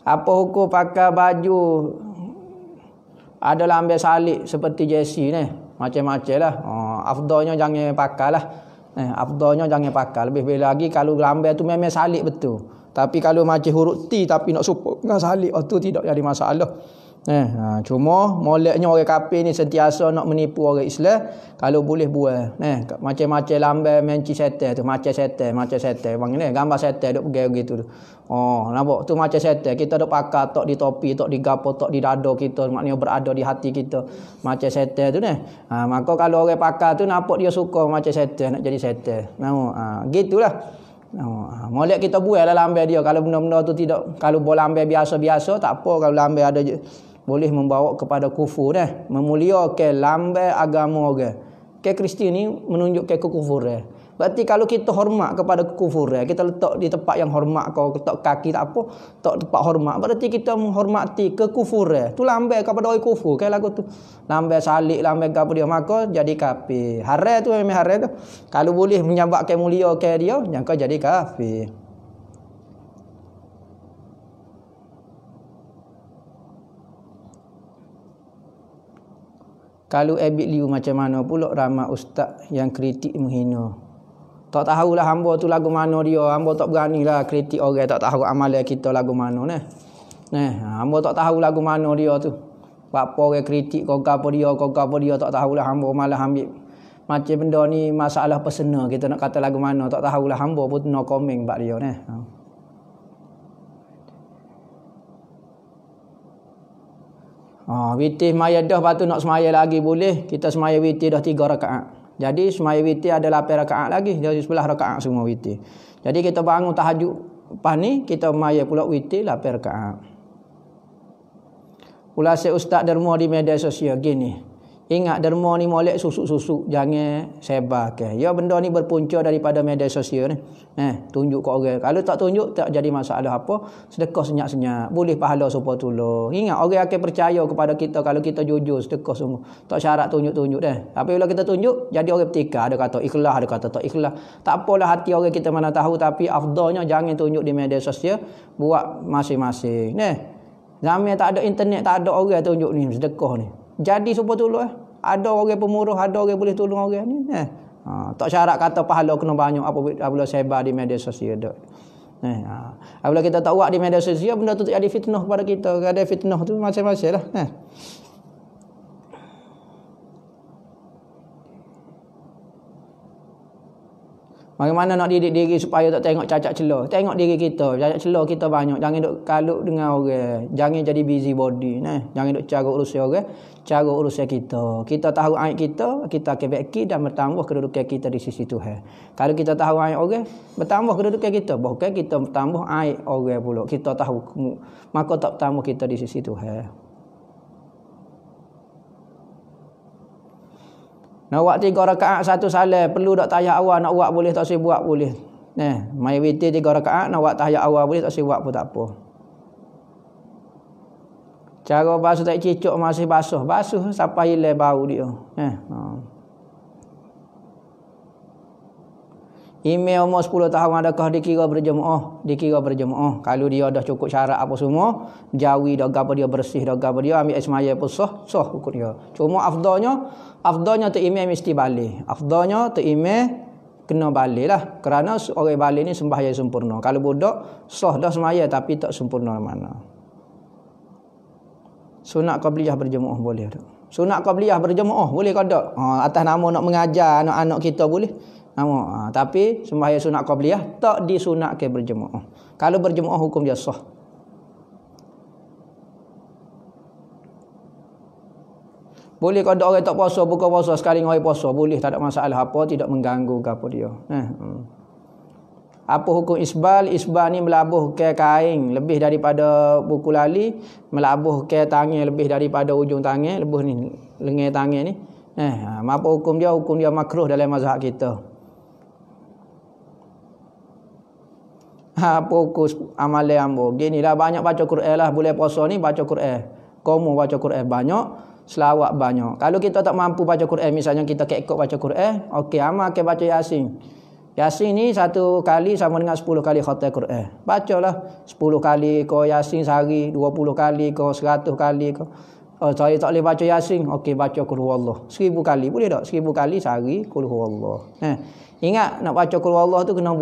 Apa hukum pakai baju ada lambai salib seperti Jesse ni? Macam-macam lah. Afdalnya jangan pakai lah. Afdalnya jangan pakai. Lebih-lebih lagi kalau lambai tu memang salib betul. Tapi kalau macam huruf T tapi nak support dengan salib, tu tidak jadi masalah. Cuma moleknya orang kafir ni sentiasa nak menipu orang Islam. Kalau boleh buat macam-macam lambai menci setan tu, macam setan bang ni gambar setan duk pergi gitu tu. Nampak tu macam setan. Kita duk pakai tok di topi, tok di gapo, tok di dada kita, maknanya berada di hati kita macam setan tu ni. Maka kalau orang pakai tu nampak dia suka macam setan, nak jadi setan. Gitulah. Molek kita buat lah lambai dia. Kalau benda-benda tu tidak, kalau bola lambai biasa-biasa tak apa. Kalau lambai ada boleh membawa kepada kufur memuliakan lambai agama orang. Ke Kristian ni menunjukkan kekufuran. Berarti kalau kita hormat kepada kekufuran, kita letak di tempat yang hormat, kau letak kaki tak apa, letak tempat hormat, berarti kita menghormati kekufuran. Tu lambai kepada orang kufur, kan lagu tu. Lambai salik, lambai apa dia, maka jadi kafir. Haram tu memang haram tu. Kalau boleh menyabakkan mulia ke dia, jangan jadi kafir. Kalau ebit liu macam mana pula ramai ustaz yang kritik menghina. Tak tahulah hamba tu lagu mana dia. Hamba tak beranilah kritik orang tak tahu amalan kita lagu mana ni. Hamba tak tahu lagu mana dia tu. Apa orang kritik kau apa dia tak tahulah hamba malah ambil macam benda ni masalah personal kita nak kata lagu mana tak tahulah hamba pun no comment bab dia ni. Witir semaya dah, lepas tu nak semaya lagi boleh. Kita semaya witir dah 3 rakaat. Jadi semaya witir ada 8 rakaat lagi. Jadi 11 rakaat semua witir. Jadi kita bangun tahajud lepas ni, kita semaya pula witir 8 rakaat. Pula si ustaz derma di media sosial gini. Ingat derma ni molek susuk-susuk, jangan sebarkan. Ya benda ni berpunca daripada media sosial ni. Tunjuk ke orang. Kalau tak tunjuk tak jadi masalah apa. Sedekah senyap-senyap, boleh pahala supaya tolong. Ingat orang akan percaya kepada kita kalau kita jujur sedekah sungguh. Tak syarat tunjuk-tunjuk dah. Tapi bila kita tunjuk jadi orang bertikar, ada kata ikhlas, ada kata tak ikhlas. Tak apalah hati orang kita mana tahu, tapi afdalnya jangan tunjuk di media sosial, buat masing-masing. Zaman tak ada internet, tak ada orang tunjuk ni sedekah ni. Jadi supaya tolong ada orang pemurah, ada orang boleh tolong orang ni. Tak syarat kata pahala kena banyak apabila sebar di media sosial dak. Apabila kita tak buat di media sosial, benda tu tak jadi fitnah kepada kita. Ada fitnah tu macam-macam lah. Bagaimana nak didik diri supaya tak tengok cacat celah. Tengok diri kita, cacat celah kita banyak. Jangan duk kalut dengan orang. Jangan jadi busy body. Jangan duk cara urusan orang, cara urusan kita. Kita tahu aib kita, kita akan baiki dan bertambah kedudukan kita di sisi Tuhan. Kalau kita tahu aib orang, bertambah kedudukan kita. Bukan kita bertambah aib orang pula. Kita tahu, maka tak bertambah kita di sisi Tuhan. Nak buat 3 rakaat 1 salam, perlu tak tahiyat awal, nak buat boleh, tak boleh buat boleh. Mai witir 3 rakaat, nak buat tahiyat awal boleh, tak boleh buat pun tak apa. Cara basuh tak cicuk masih basuh sampai hilang bau dia. Email umur 10 tahun adakah dikira berjemaah? Dikira berjemaah. Kalau dia dah cukup syarat apa semua, jawi dah apa dia bersih dah apa dia, ambil semaya pun sah hukum dia. Cuma afdalnya tu email mesti balik. Afdalnya tu email kena balik lah. Kerana orang balik ni sembahyang sempurna. Kalau budak sah dah semaya tapi tak sempurna mana. Sunat qabliyah berjemaah boleh tak? Sunat qabliyah berjemaah boleh ke tak? Atas nama nak mengajar anak-anak kita boleh. Tapi sembahyang sunat qabliyah tak disunatkan berjemaah. Kalau berjemaah hukum dia sah. Boleh kalau orang tak puasa, buka puasa sekali orang puasa, boleh, tak ada masalah apa, tidak mengganggu apa dia. Apa hukum isbal? Isbal ni melabuh ke kain lebih daripada buku lali, melabuh ke tangan lebih daripada ujung tangan, lebih ni lengan tangan ni. Apa hukum dia? Hukum dia makruh dalam mazhab kita. Apa hukum amalan ambo? Ginilah banyak baca Quran lah, boleh puasa ni baca Quran. Kamu baca Quran banyak, selawat banyak. Kalau kita tak mampu baca Quran, misalnya kita ikut baca Quran, okey, amalkan baca Yasin. Yasin ni 1 kali sama dengan 10 kali khatam Quran. Bacalah 10 kali kau Yasin sehari, 20 kali kau 100 kali kau. Saya tak boleh baca Yasin, okey baca Qul huwallah 1000 kali, boleh tak? 1000 kali sehari Qul huwallah. Ingat nak baca Qul huwallah tu kena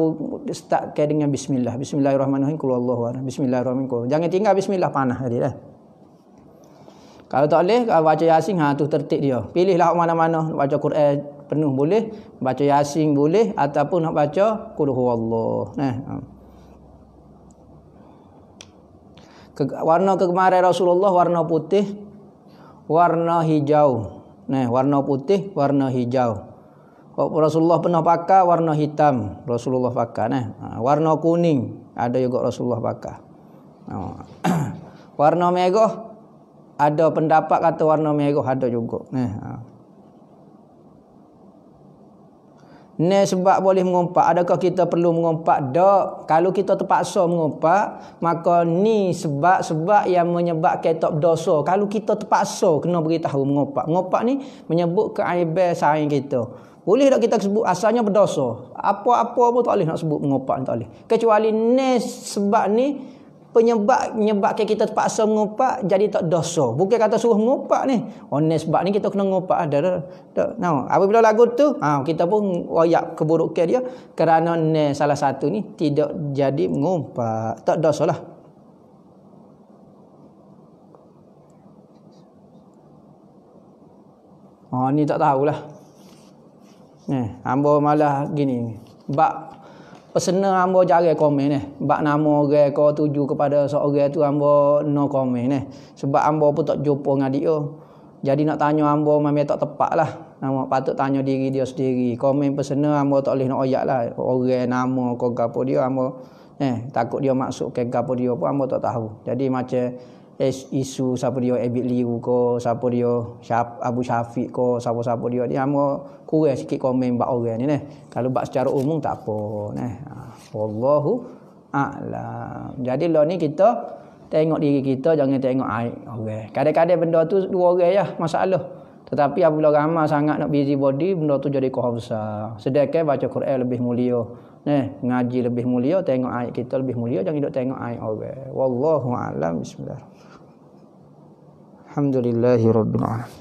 startkan dengan bismillah. Bismillahirrahmanirrahim Qul huwallahu ahad. Bismillahirrahmanirrahim. Jangan tinggal bismillah panah tadi dah. Kalau tak boleh, kalau baca Yasin, tu tertib dia. Pilihlah mana-mana nak baca Quran penuh boleh, baca Yasin boleh, ataupun nak baca Qul huwallah. Warna kegemaran Rasulullah warna putih, warna hijau. Warna putih, warna hijau. Rasulullah pernah pakai warna hitam, Rasulullah pakai. Warna kuning ada juga Rasulullah pakai. Warna merah ada pendapat kata warna merah ada juga. Ni sebab boleh mengumpat. Adakah kita perlu mengumpat? Tak. Kalau kita terpaksa mengumpat, maka ni sebab-sebab yang menyebabkan tak berdosa. Kalau kita terpaksa kena beritahu mengumpat. Mengumpat ni menyebut keaiban saing kita. Boleh tak kita sebut asalnya berdosa? Apa-apa pun tak boleh nak sebut mengumpat, tak boleh. Kecuali ni sebab ni menyebabkan kita terpaksa mengumpat jadi tak dosa. Bukan kata suruh mengumpat ni. Ni sebab ni kita kena mengumpat. Nah, apabila lagu tu, kita pun royak keburukan dia kerana ni salah satu ni tidak jadi mengumpat. Tak dosa lah. Ni tak tahulah. Hamba malah gini. Bak pesenar hamba jarang komen ni. Bak nama orang kau tuju kepada seorang tu hamba no komen ni. Sebab hamba pun tak jumpa dengan dia. Jadi nak tanya hamba memang tak tepat lah. Nama patut tanya diri dia sendiri. Komen pesenar hamba tak boleh nak oyak lah. Orang nama kau gapo dia hamba takut dia maksud ke gapo dia pun hamba tak tahu. Jadi macam isu siapa dia Ebit Liu ko, siapa dia Abu Syafiq ko, siapa-siapa dia ni hamba kurang sikit komen bab orang ni. Kalau bab secara umum tak apa wallahu a'lam. Jadi lah ni kita tengok diri kita, jangan tengok aib orang. Kadang-kadang benda tu dua orang ya masalah. Tetapi apabila ramai sangat nak busy body, benda tu jadi kohar besar. Sedangkan baca Quran lebih mulia. Ngaji lebih mulia, tengok aib kita lebih mulia, jangan duk tengok aib orang. Wallahu a'lam. Bismillah. Alhamdulillahirabbil alamin.